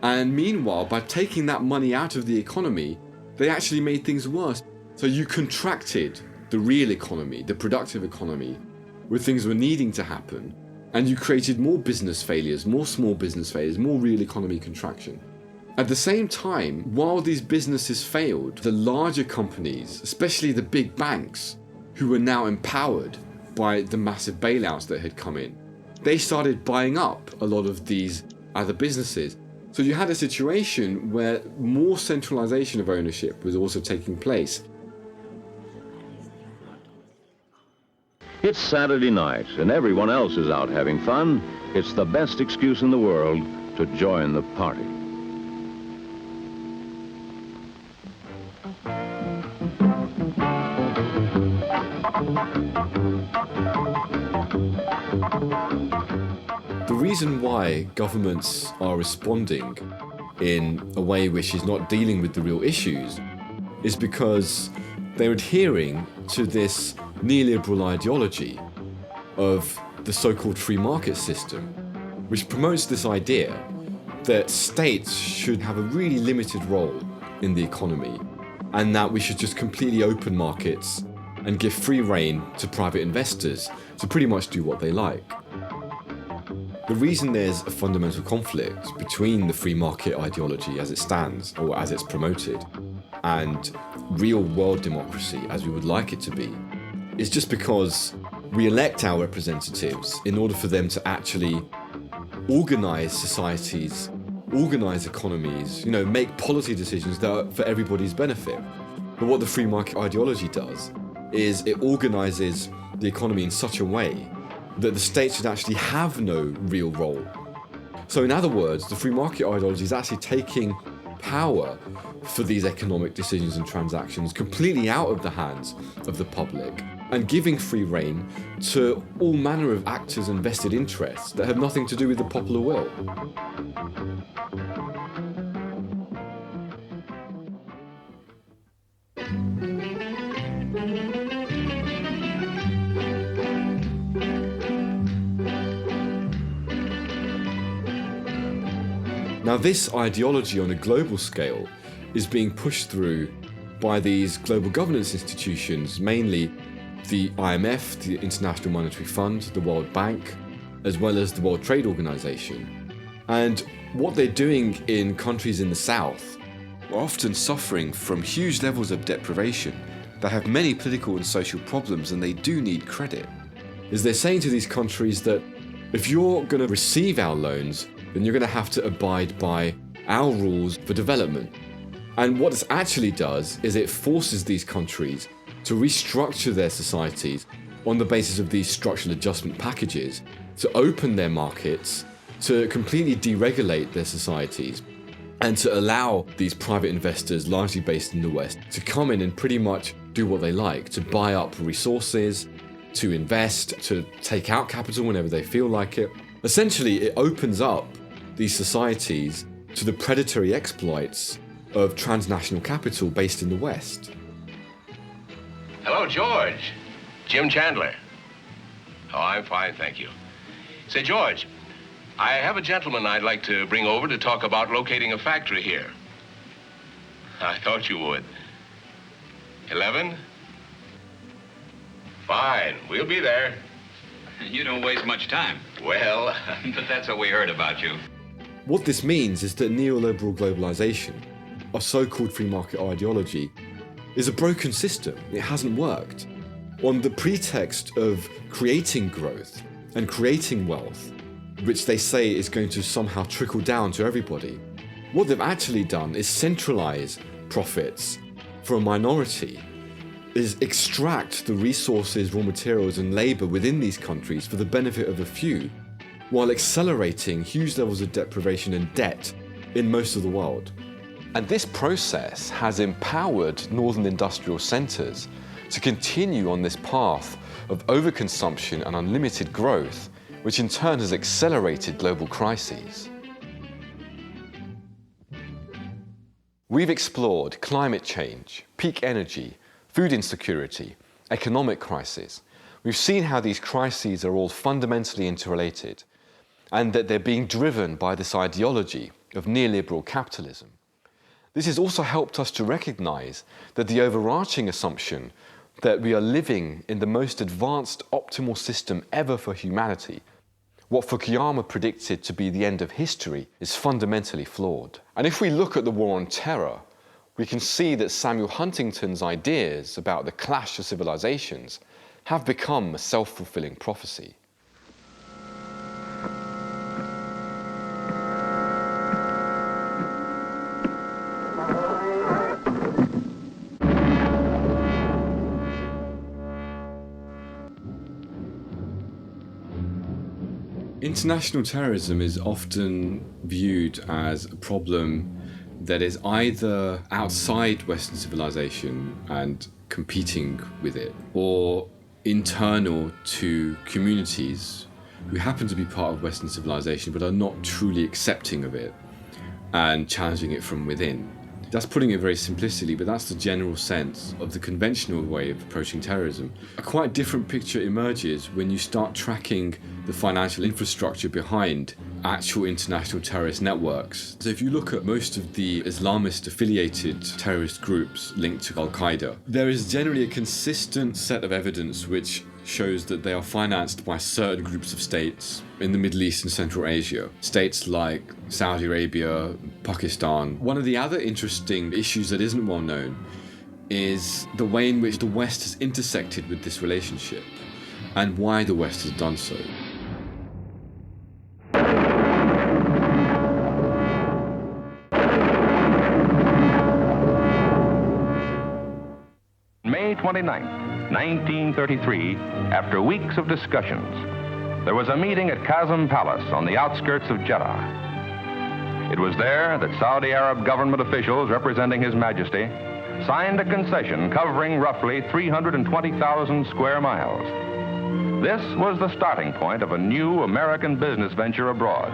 And meanwhile, by taking that money out of the economy, they actually made things worse. So you contracted the real economy, the productive economy, where things were needing to happen, and you created more business failures, more small business failures, more real economy contraction. At the same time, while these businesses failed, the larger companies, especially the big banks, who were now empowered by the massive bailouts that had come in, they started buying up a lot of these other businesses. So you had a situation where more centralization of ownership was also taking place. It's Saturday night, and everyone else is out having fun. It's the best excuse in the world to join the party. The reason why governments are responding in a way which is not dealing with the real issues is because they're adhering to this neoliberal ideology of the so-called free market system, which promotes this idea that states should have a really limited role in the economy and that we should just completely open markets and give free rein to private investors to pretty much do what they like. The reason there's a fundamental conflict between the free market ideology as it stands, or as it's promoted, and real world democracy as we would like it to be, is just because we elect our representatives in order for them to actually organize societies, organize economies, make policy decisions that are for everybody's benefit. But what the free market ideology does is it organizes the economy in such a way that the state should actually have no real role. So in other words, the free market ideology is actually taking power for these economic decisions and transactions completely out of the hands of the public and giving free rein to all manner of actors and vested interests that have nothing to do with the popular will. Now, this ideology on a global scale is being pushed through by these global governance institutions, mainly the IMF, the International Monetary Fund, the World Bank, as well as the World Trade Organization. And what they're doing in countries in the south are often suffering from huge levels of deprivation that have many political and social problems, and they do need credit. Is they're saying to these countries that if you're going to receive our loans, then you're going to have to abide by our rules for development. And what this actually does is it forces these countries to restructure their societies on the basis of these structural adjustment packages, to open their markets, to completely deregulate their societies, and to allow these private investors, largely based in the West, to come in and pretty much do what they like, to buy up resources, to invest, to take out capital whenever they feel like it. Essentially, it opens up these societies to the predatory exploits of transnational capital based in the West. Hello, George. Jim Chandler. Oh, I'm fine, thank you. Say, George, I have a gentleman I'd like to bring over to talk about locating a factory here. I thought you would. 11? Fine, we'll be there. You don't waste much time. Well, but that's what we heard about you. What this means is that neoliberal globalization, a so-called free market ideology, is a broken system. It hasn't worked. On the pretext of creating growth and creating wealth, which they say is going to somehow trickle down to everybody, what they've actually done is centralize profits for a minority, is extract the resources, raw materials and labor within these countries for the benefit of a few, while accelerating huge levels of deprivation and debt in most of the world. And this process has empowered northern industrial centers to continue on this path of overconsumption and unlimited growth, which in turn has accelerated global crises. We've explored climate change, peak energy, food insecurity, economic crisis. We've seen how these crises are all fundamentally interrelated, and that they're being driven by this ideology of neoliberal capitalism. This has also helped us to recognize that the overarching assumption that we are living in the most advanced optimal system ever for humanity, what Fukuyama predicted to be the end of history, is fundamentally flawed. And if we look at the war on terror, we can see that Samuel Huntington's ideas about the clash of civilizations have become a self-fulfilling prophecy. International terrorism is often viewed as a problem that is either outside Western civilization and competing with it, or internal to communities who happen to be part of Western civilization but are not truly accepting of it and challenging it from within. That's putting it very simplistically, but that's the general sense of the conventional way of approaching terrorism. A quite different picture emerges when you start tracking the financial infrastructure behind actual international terrorist networks. So if you look at most of the Islamist-affiliated terrorist groups linked to Al-Qaeda, there is generally a consistent set of evidence which shows that they are financed by certain groups of states in the Middle East and Central Asia. States like Saudi Arabia, Pakistan. One of the other interesting issues that isn't well known is the way in which the West has intersected with this relationship and why the West has done so. May 29th. 1933, after weeks of discussions, there was a meeting at Qasem Palace on the outskirts of Jeddah. It was there that Saudi Arab government officials representing His Majesty signed a concession covering roughly 320,000 square miles. This was the starting point of a new American business venture abroad.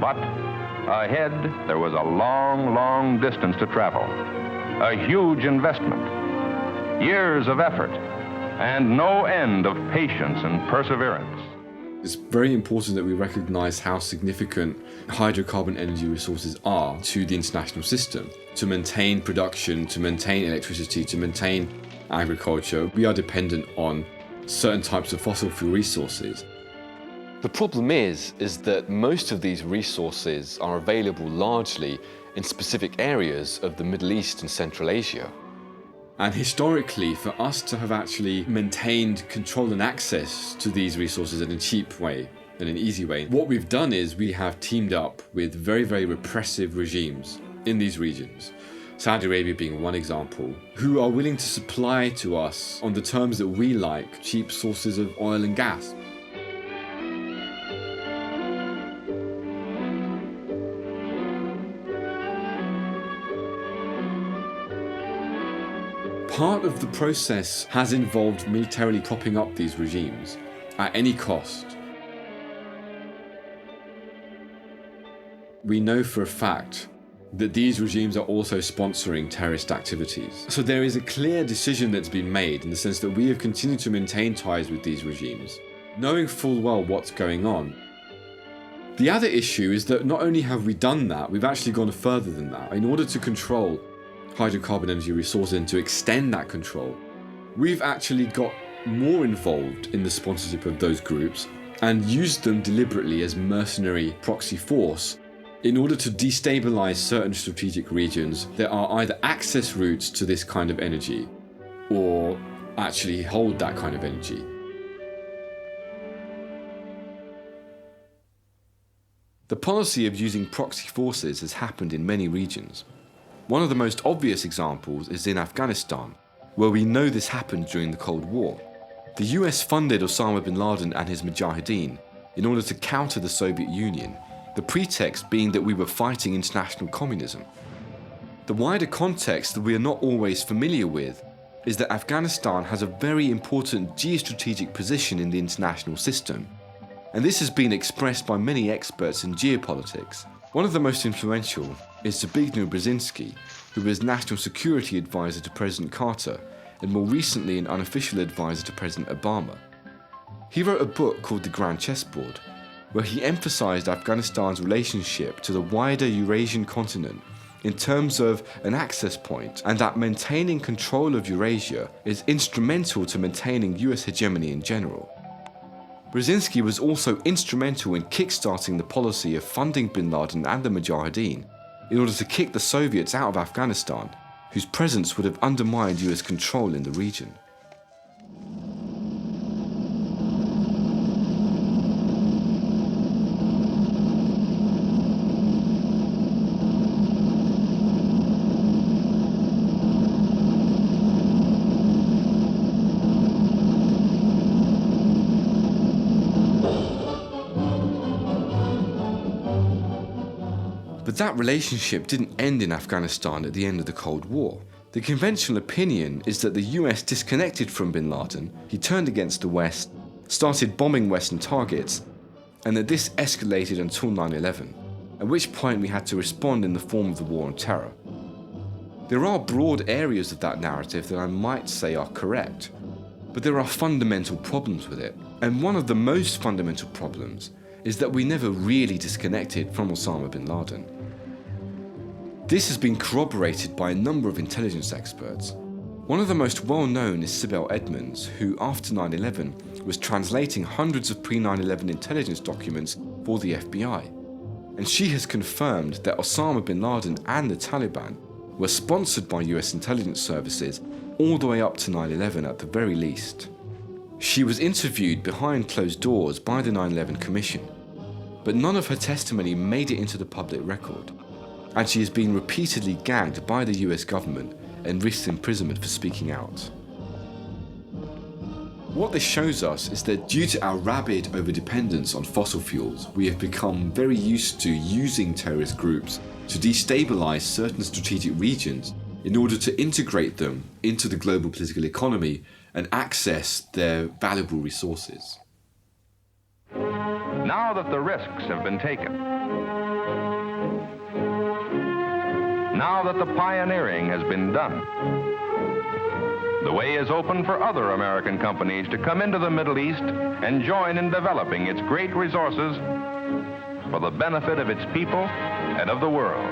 But ahead, there was a long, long distance to travel, a huge investment, years of effort, and no end of patience and perseverance. It's very important that we recognize how significant hydrocarbon energy resources are to the international system. To maintain production, to maintain electricity, to maintain agriculture, we are dependent on certain types of fossil fuel resources. The problem is that most of these resources are available largely in specific areas of the Middle East and Central Asia. And historically, for us to have actually maintained control and access to these resources in a cheap way, in an easy way, what we've done is we have teamed up with very, very repressive regimes in these regions, Saudi Arabia being one example, who are willing to supply to us on the terms that we like cheap sources of oil and gas. Part of the process has involved militarily propping up these regimes at any cost. We know for a fact that these regimes are also sponsoring terrorist activities. So there is a clear decision that's been made in the sense that we have continued to maintain ties with these regimes, knowing full well what's going on. The other issue is that not only have we done that, we've actually gone further than that. In order to control hydrocarbon energy resources and to extend that control, we've actually got more involved in the sponsorship of those groups and used them deliberately as mercenary proxy force in order to destabilize certain strategic regions that are either access routes to this kind of energy or actually hold that kind of energy. The policy of using proxy forces has happened in many regions. One of the most obvious examples is in Afghanistan, where we know this happened during the Cold War. The US funded Osama bin Laden and his Mujahideen in order to counter the Soviet Union, the pretext being that we were fighting international communism. The wider context that we are not always familiar with is that Afghanistan has a very important geostrategic position in the international system, and this has been expressed by many experts in geopolitics. One of the most influential is Zbigniew Brzezinski, who was National Security Advisor to President Carter and more recently an unofficial advisor to President Obama. He wrote a book called The Grand Chessboard, where he emphasized Afghanistan's relationship to the wider Eurasian continent in terms of an access point, and that maintaining control of Eurasia is instrumental to maintaining US hegemony in general. Brzezinski was also instrumental in kickstarting the policy of funding bin Laden and the Mujahideen in order to kick the Soviets out of Afghanistan, whose presence would have undermined US control in the region. But that relationship didn't end in Afghanistan at the end of the Cold War. The conventional opinion is that the US disconnected from bin Laden, he turned against the West, started bombing Western targets, and that this escalated until 9/11, at which point we had to respond in the form of the War on Terror. There are broad areas of that narrative that I might say are correct, but there are fundamental problems with it. And one of the most fundamental problems is that we never really disconnected from Osama bin Laden. This has been corroborated by a number of intelligence experts. One of the most well-known is Sibel Edmonds, who after 9/11 was translating hundreds of pre-9/11 intelligence documents for the FBI. And she has confirmed that Osama bin Laden and the Taliban were sponsored by US intelligence services all the way up to 9/11 at the very least. She was interviewed behind closed doors by the 9/11 Commission, but none of her testimony made it into the public record, and she has been repeatedly gagged by the US government and risks imprisonment for speaking out. What this shows us is that due to our rabid overdependence on fossil fuels, we have become very used to using terrorist groups to destabilize certain strategic regions in order to integrate them into the global political economy and access their valuable resources. Now that the risks have been taken, now that the pioneering has been done, the way is open for other American companies to come into the Middle East and join in developing its great resources for the benefit of its people and of the world.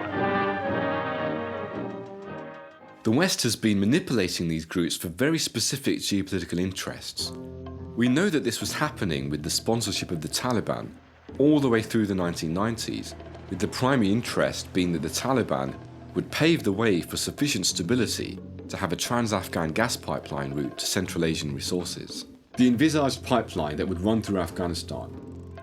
The West has been manipulating these groups for very specific geopolitical interests. We know that this was happening with the sponsorship of the Taliban all the way through the 1990s, with the primary interest being that the Taliban would pave the way for sufficient stability to have a trans-Afghan gas pipeline route to Central Asian resources. The envisaged pipeline that would run through Afghanistan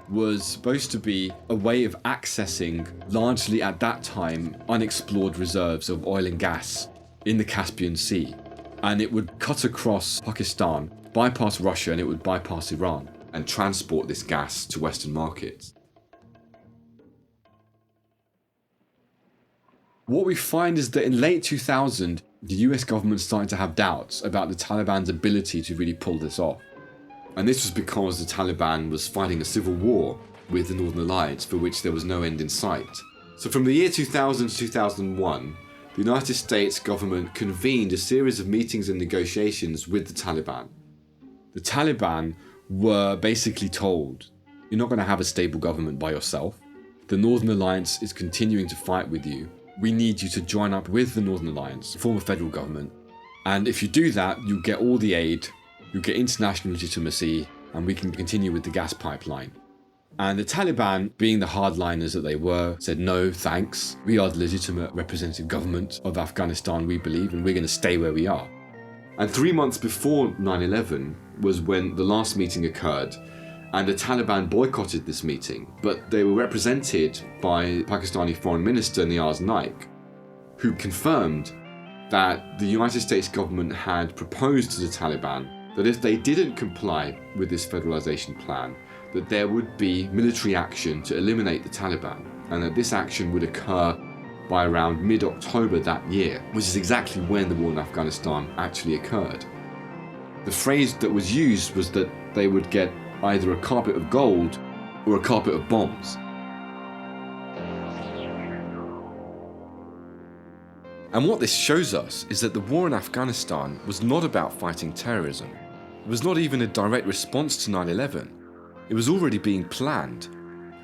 was supposed to be a way of accessing largely at that time unexplored reserves of oil and gas in the Caspian Sea. And it would cut across Pakistan, bypass Russia, and it would bypass Iran and transport this gas to Western markets. What we find is that in late 2000, the US government started to have doubts about the Taliban's ability to really pull this off. And this was because the Taliban was fighting a civil war with the Northern Alliance for which there was no end in sight. So from the year 2000 to 2001, the United States government convened a series of meetings and negotiations with the Taliban. The Taliban were basically told, you're not going to have a stable government by yourself. The Northern Alliance is continuing to fight with you. We need you to join up with the Northern Alliance, form a federal government. And if you do that, you'll get all the aid, you'll get international legitimacy, and we can continue with the gas pipeline. And the Taliban, being the hardliners that they were, said, no, thanks. We are the legitimate representative government of Afghanistan, we believe, and we're going to stay where we are. And 3 months before 9/11 was when the last meeting occurred, and the Taliban boycotted this meeting, but they were represented by Pakistani Foreign Minister Niaz Naik, who confirmed that the United States government had proposed to the Taliban that if they didn't comply with this federalization plan, that there would be military action to eliminate the Taliban, and that this action would occur by around mid-October that year, which is exactly when the war in Afghanistan actually occurred. The phrase that was used was that they would get either a carpet of gold or a carpet of bombs. And what this shows us is that the war in Afghanistan was not about fighting terrorism. It was not even a direct response to 9/11. It was already being planned.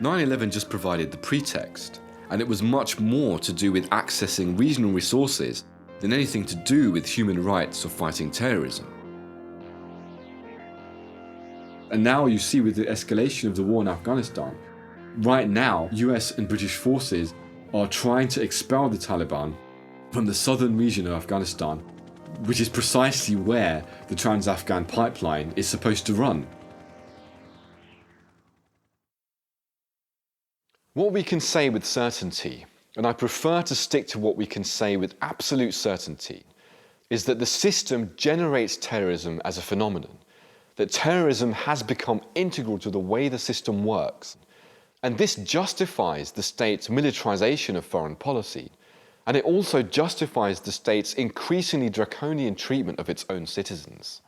9/11 just provided the pretext, and it was much more to do with accessing regional resources than anything to do with human rights or fighting terrorism. And now you see with the escalation of the war in Afghanistan, right now, US and British forces are trying to expel the Taliban from the southern region of Afghanistan, which is precisely where the Trans-Afghan pipeline is supposed to run. What we can say with certainty, and I prefer to stick to what we can say with absolute certainty, is that the system generates terrorism as a phenomenon, that terrorism has become integral to the way the system works. And this justifies the state's militarization of foreign policy, and it also justifies the state's increasingly draconian treatment of its own citizens.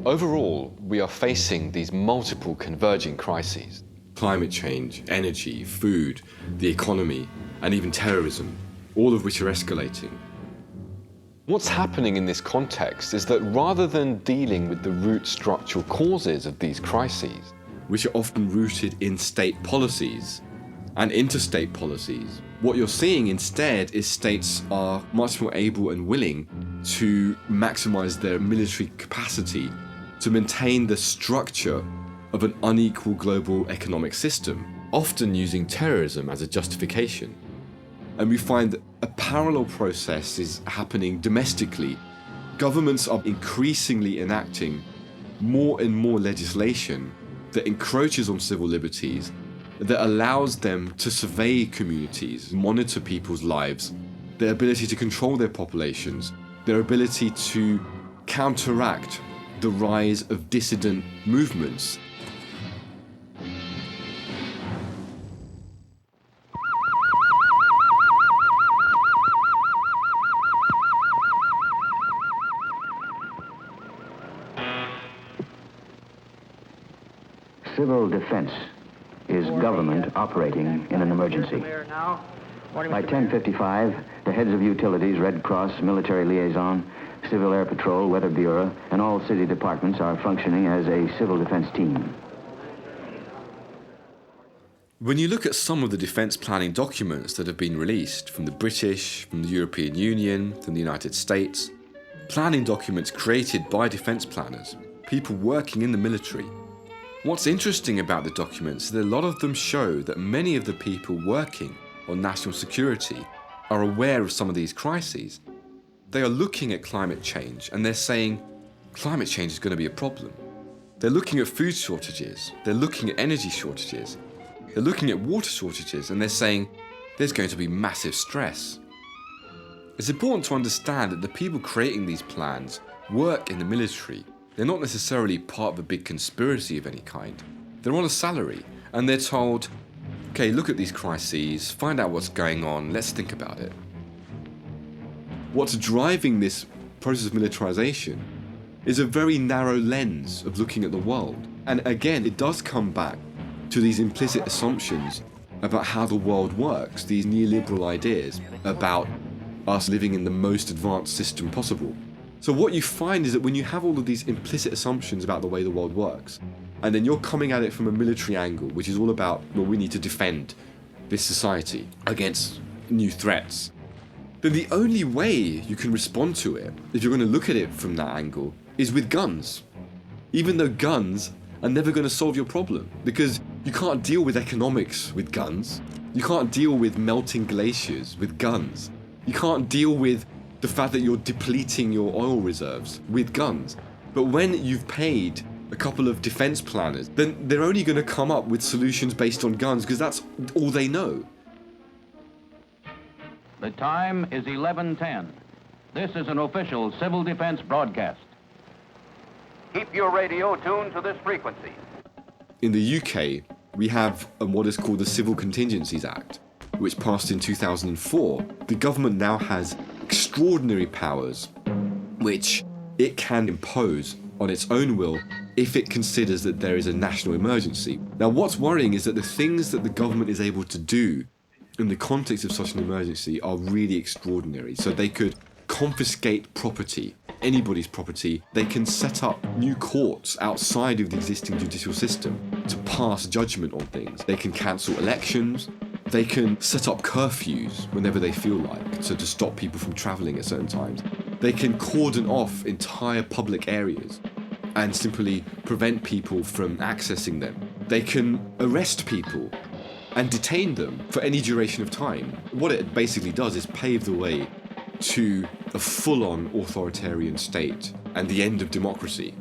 Overall, we are facing these multiple converging crises. Climate change, energy, food, the economy, and even terrorism, all of which are escalating. What's happening in this context is that rather than dealing with the root structural causes of these crises, which are often rooted in state policies and interstate policies, what you're seeing instead is states are much more able and willing to maximize their military capacity to maintain the structure of an unequal global economic system, often using terrorism as a justification. And we find that a parallel process is happening domestically. Governments are increasingly enacting more and more legislation that encroaches on civil liberties, that allows them to survey communities, monitor people's lives, their ability to control their populations, their ability to counteract the rise of dissident movements. Civil defense is government operating in an emergency. By 10:55, the heads of utilities, Red Cross, military liaison, Civil Air Patrol, Weather Bureau, and all city departments are functioning as a civil defense team. When you look at some of the defence planning documents that have been released from the British, from the European Union, from the United States, planning documents created by defence planners, people working in the military, what's interesting about the documents is that a lot of them show that many of the people working on national security are aware of some of these crises. They are looking at climate change and they're saying climate change is going to be a problem. They're looking at food shortages, they're looking at energy shortages, they're looking at water shortages, and they're saying there's going to be massive stress. It's important to understand that the people creating these plans work in the military. They're not necessarily part of a big conspiracy of any kind. They're on a salary, and they're told, okay, look at these crises, find out what's going on, let's think about it. What's driving this process of militarization is a very narrow lens of looking at the world. And again, it does come back to these implicit assumptions about how the world works, these neoliberal ideas about us living in the most advanced system possible. So what you find is that when you have all of these implicit assumptions about the way the world works, and then you're coming at it from a military angle, which is all about, well, we need to defend this society against new threats, then the only way you can respond to it, if you're going to look at it from that angle, is with guns. Even though guns are never going to solve your problem, because you can't deal with economics with guns. You can't deal with melting glaciers with guns. You can't deal with the fact that you're depleting your oil reserves with guns. But when you've paid a couple of defense planners, then they're only going to come up with solutions based on guns because that's all they know. The time is 11:10. This is an official civil defense broadcast. Keep your radio tuned to this frequency. In the UK, we have what is called the Civil Contingencies Act, which passed in 2004. The government now has extraordinary powers, which it can impose on its own will if it considers that there is a national emergency. Now, what's worrying is that the things that the government is able to do in the context of such an emergency are really extraordinary. So they could confiscate property, anybody's property. They can set up new courts outside of the existing judicial system to pass judgment on things. They can cancel elections. They can set up curfews whenever they feel like, so to stop people from travelling at certain times. They can cordon off entire public areas and simply prevent people from accessing them. They can arrest people and detain them for any duration of time. What it basically does is pave the way to a full-on authoritarian state and the end of democracy.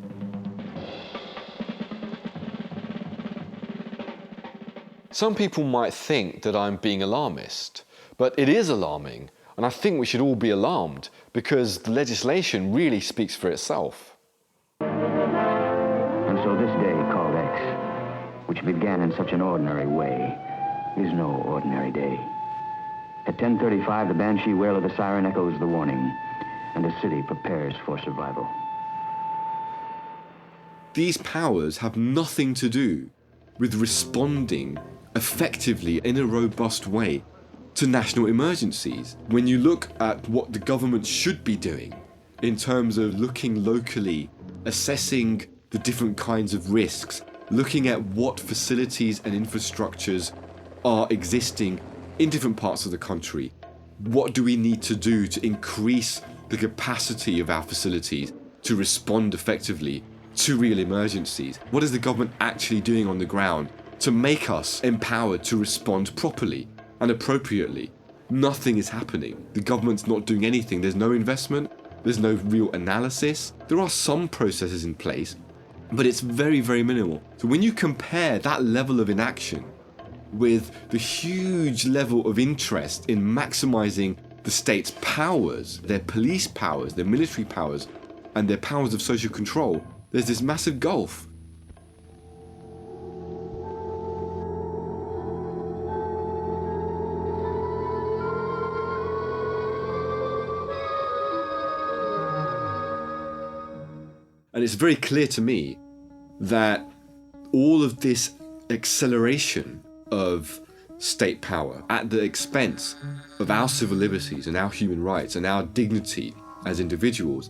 Some people might think that I'm being alarmist, but it is alarming, and I think we should all be alarmed because the legislation really speaks for itself. And so this day called X, which began in such an ordinary way, is no ordinary day. At 10:35, the banshee wail of the siren echoes the warning, and the city prepares for survival. These powers have nothing to do with responding effectively in a robust way to national emergencies. When you look at what the government should be doing in terms of looking locally, assessing the different kinds of risks, looking at what facilities and infrastructures are existing in different parts of the country, what do we need to do to increase the capacity of our facilities to respond effectively to real emergencies? What is the government actually doing on the ground to make us empowered to respond properly and appropriately? Nothing is happening. The government's not doing anything. There's no investment. There's no real analysis. There are some processes in place, but it's very, very minimal. So when you compare that level of inaction with the huge level of interest in maximizing the state's powers, their police powers, their military powers, and their powers of social control, there's this massive gulf. And it's very clear to me that all of this acceleration of state power, at the expense of our civil liberties and our human rights and our dignity as individuals,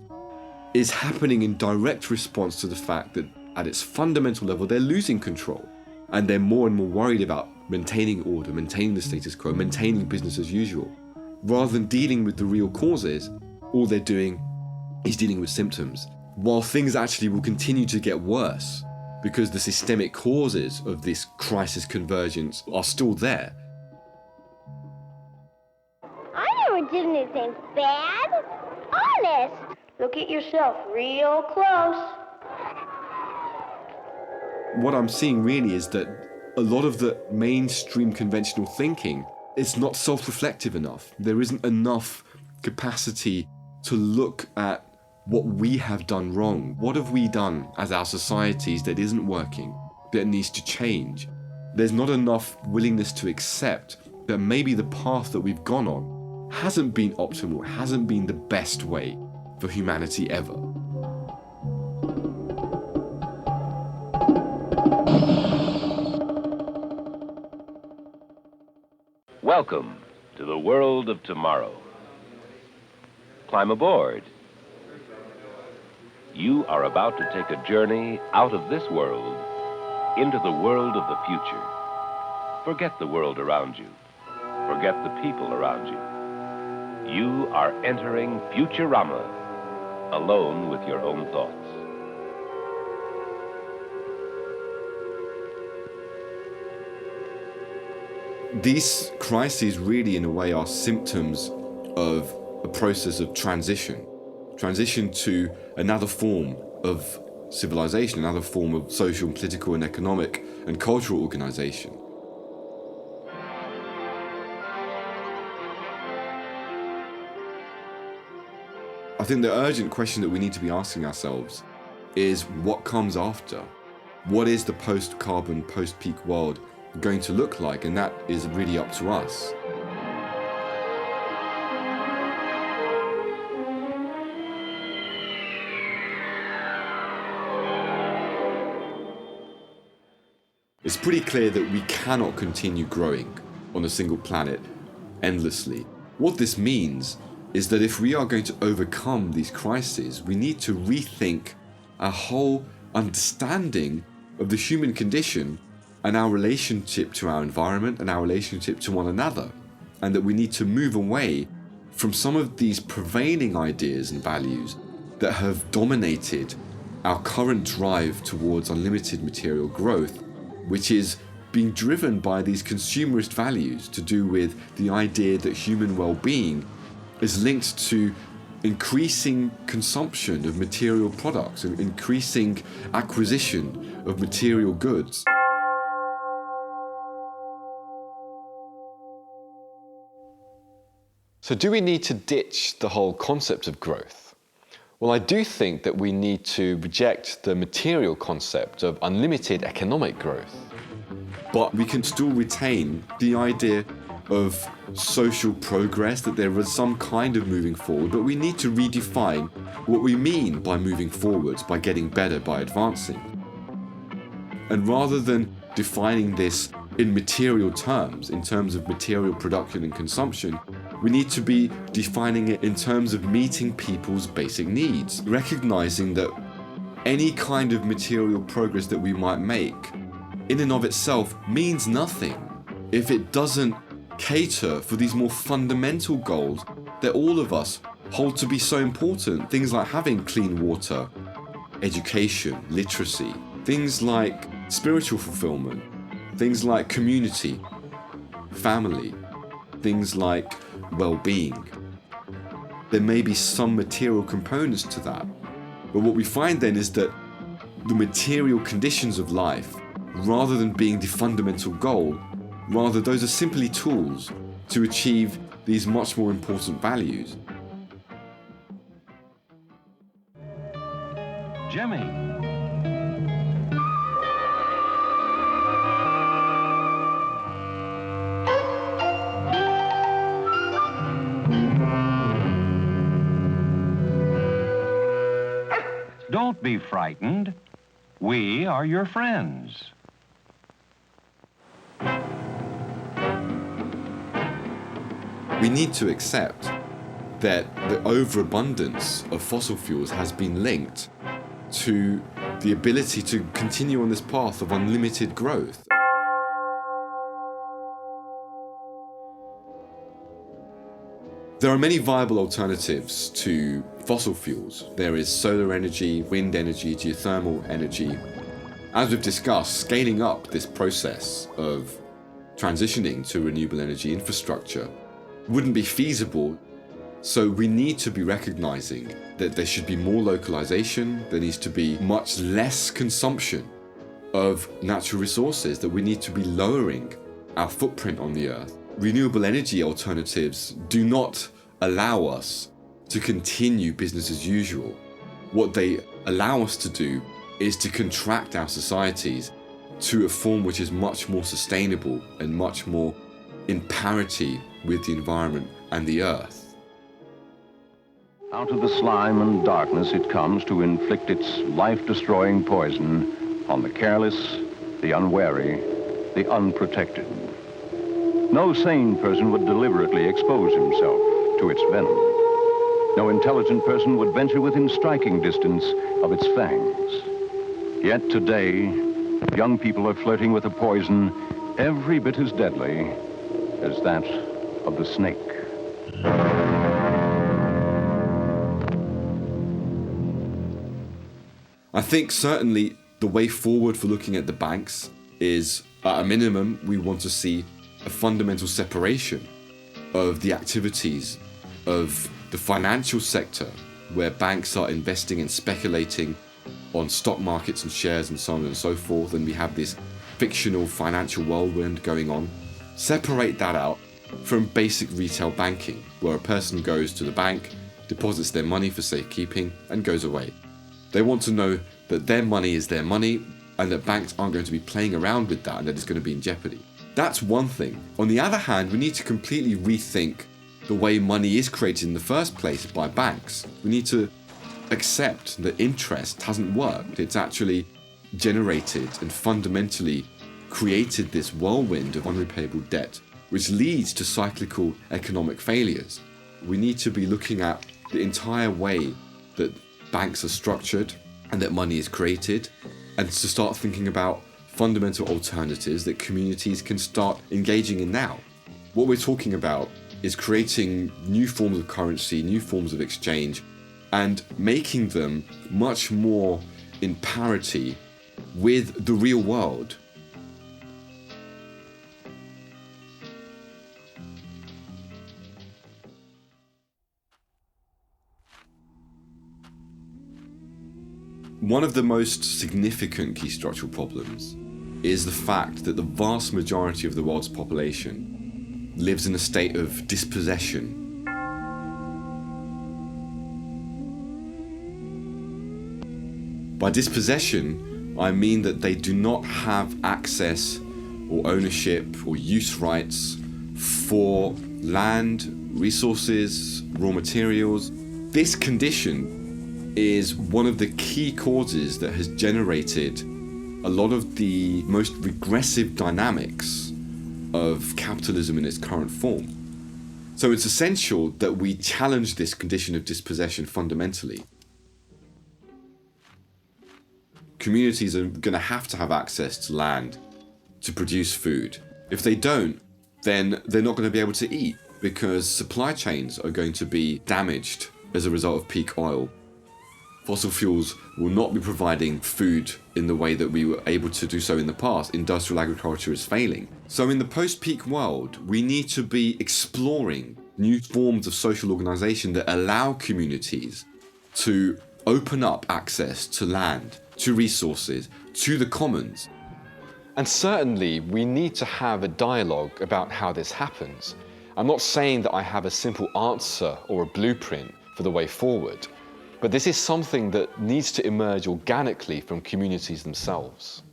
is happening in direct response to the fact that at its fundamental level, they're losing control. And they're more and more worried about maintaining order, maintaining the status quo, maintaining business as usual. Rather than dealing with the real causes, all they're doing is dealing with symptoms. While things actually will continue to get worse, because the systemic causes of this crisis convergence are still there. I never did anything bad. Honest. Look at yourself real close. What I'm seeing really is that a lot of the mainstream conventional thinking is not self-reflective enough. There isn't enough capacity to look at what we have done wrong. What have we done as our societies that isn't working, that needs to change? There's not enough willingness to accept that maybe the path that we've gone on hasn't been optimal, hasn't been the best way for humanity ever. Welcome to the world of tomorrow. Climb aboard. You are about to take a journey out of this world into the world of the future. Forget the world around you. Forget the people around you. You are entering Futurama, alone with your own thoughts. These crises really, in a way, are symptoms of a process of transition. Transition to another form of civilization, another form of social, political, and economic and cultural organization. I think the urgent question that we need to be asking ourselves is what comes after? What is the post-carbon, post-peak world going to look like? And that is really up to us. It's pretty clear that we cannot continue growing on a single planet endlessly. What this means is that if we are going to overcome these crises, we need to rethink our whole understanding of the human condition and our relationship to our environment and our relationship to one another. And that we need to move away from some of these prevailing ideas and values that have dominated our current drive towards unlimited material growth, which is being driven by these consumerist values to do with the idea that human well-being is linked to increasing consumption of material products and increasing acquisition of material goods. So do we need to ditch the whole concept of growth? Well, I do think that we need to reject the material concept of unlimited economic growth. But we can still retain the idea of social progress, that there is some kind of moving forward, but we need to redefine what we mean by moving forwards, by getting better, by advancing. And rather than defining this in material terms, in terms of material production and consumption, we need to be defining it in terms of meeting people's basic needs, recognizing that any kind of material progress that we might make in and of itself means nothing if it doesn't cater for these more fundamental goals that all of us hold to be so important. Things like having clean water, education, literacy, things like spiritual fulfillment, things like community, family, things like well-being. There may be some material components to that, but what we find then is that the material conditions of life, rather than being the fundamental goal, rather those are simply tools to achieve these much more important values. Jimmy. Don't be frightened. We are your friends. We need to accept that the overabundance of fossil fuels has been linked to the ability to continue on this path of unlimited growth. There are many viable alternatives to fossil fuels. There is solar energy, wind energy, geothermal energy. As we've discussed, scaling up this process of transitioning to renewable energy infrastructure wouldn't be feasible. So we need to be recognizing that there should be more localization, there needs to be much less consumption of natural resources, that we need to be lowering our footprint on the earth. Renewable energy alternatives do not allow us to continue business as usual. What they allow us to do is to contract our societies to a form which is much more sustainable and much more in parity with the environment and the earth. Out of the slime and darkness it comes to inflict its life-destroying poison on the careless, the unwary, the unprotected. No sane person would deliberately expose himself to its venom. No intelligent person would venture within striking distance of its fangs. Yet today, young people are flirting with a poison every bit as deadly as that of the snake. I think certainly the way forward for looking at the banks is, at a minimum, we want to see a fundamental separation of the activities of the financial sector, where banks are investing and speculating on stock markets and shares and so on and so forth, and we have this fictional financial whirlwind going on. Separate that out from basic retail banking, where a person goes to the bank, deposits their money for safekeeping, and goes away. They want to know that their money is their money and that banks aren't going to be playing around with that and that it's going to be in jeopardy. That's one thing. On the other hand, we need to completely rethink the way money is created in the first place by banks. We need to accept that interest hasn't worked. It's actually generated and fundamentally created this whirlwind of unrepayable debt, which leads to cyclical economic failures. We need to be looking at the entire way that banks are structured and that money is created, and to start thinking about fundamental alternatives that communities can start engaging in now. What we're talking about is creating new forms of currency, new forms of exchange, and making them much more in parity with the real world. One of the most significant key structural problems is the fact that the vast majority of the world's population lives in a state of dispossession. By dispossession, I mean that they do not have access or ownership or use rights for land, resources, raw materials. This condition is one of the key causes that has generated a lot of the most regressive dynamics of capitalism in its current form. So it's essential that we challenge this condition of dispossession fundamentally. Communities are going to have access to land to produce food. If they don't, then they're not going to be able to eat because supply chains are going to be damaged as a result of peak oil. Fossil fuels will not be providing food in the way that we were able to do so in the past. Industrial agriculture is failing. So in the post-peak world, we need to be exploring new forms of social organization that allow communities to open up access to land, to resources, to the commons. And certainly we need to have a dialogue about how this happens. I'm not saying that I have a simple answer or a blueprint for the way forward. But this is something that needs to emerge organically from communities themselves.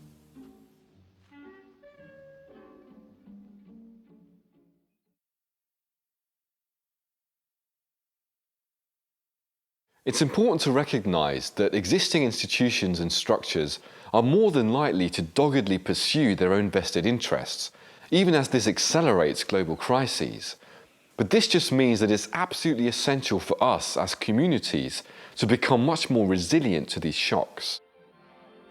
It's important to recognize that existing institutions and structures are more than likely to doggedly pursue their own vested interests, even as this accelerates global crises. But this just means that it's absolutely essential for us as communities to become much more resilient to these shocks.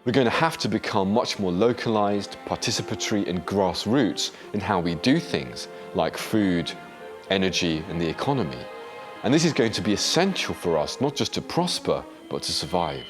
We're going to have to become much more localized, participatory and grassroots in how we do things like food, energy and the economy. And this is going to be essential for us not just to prosper, but to survive.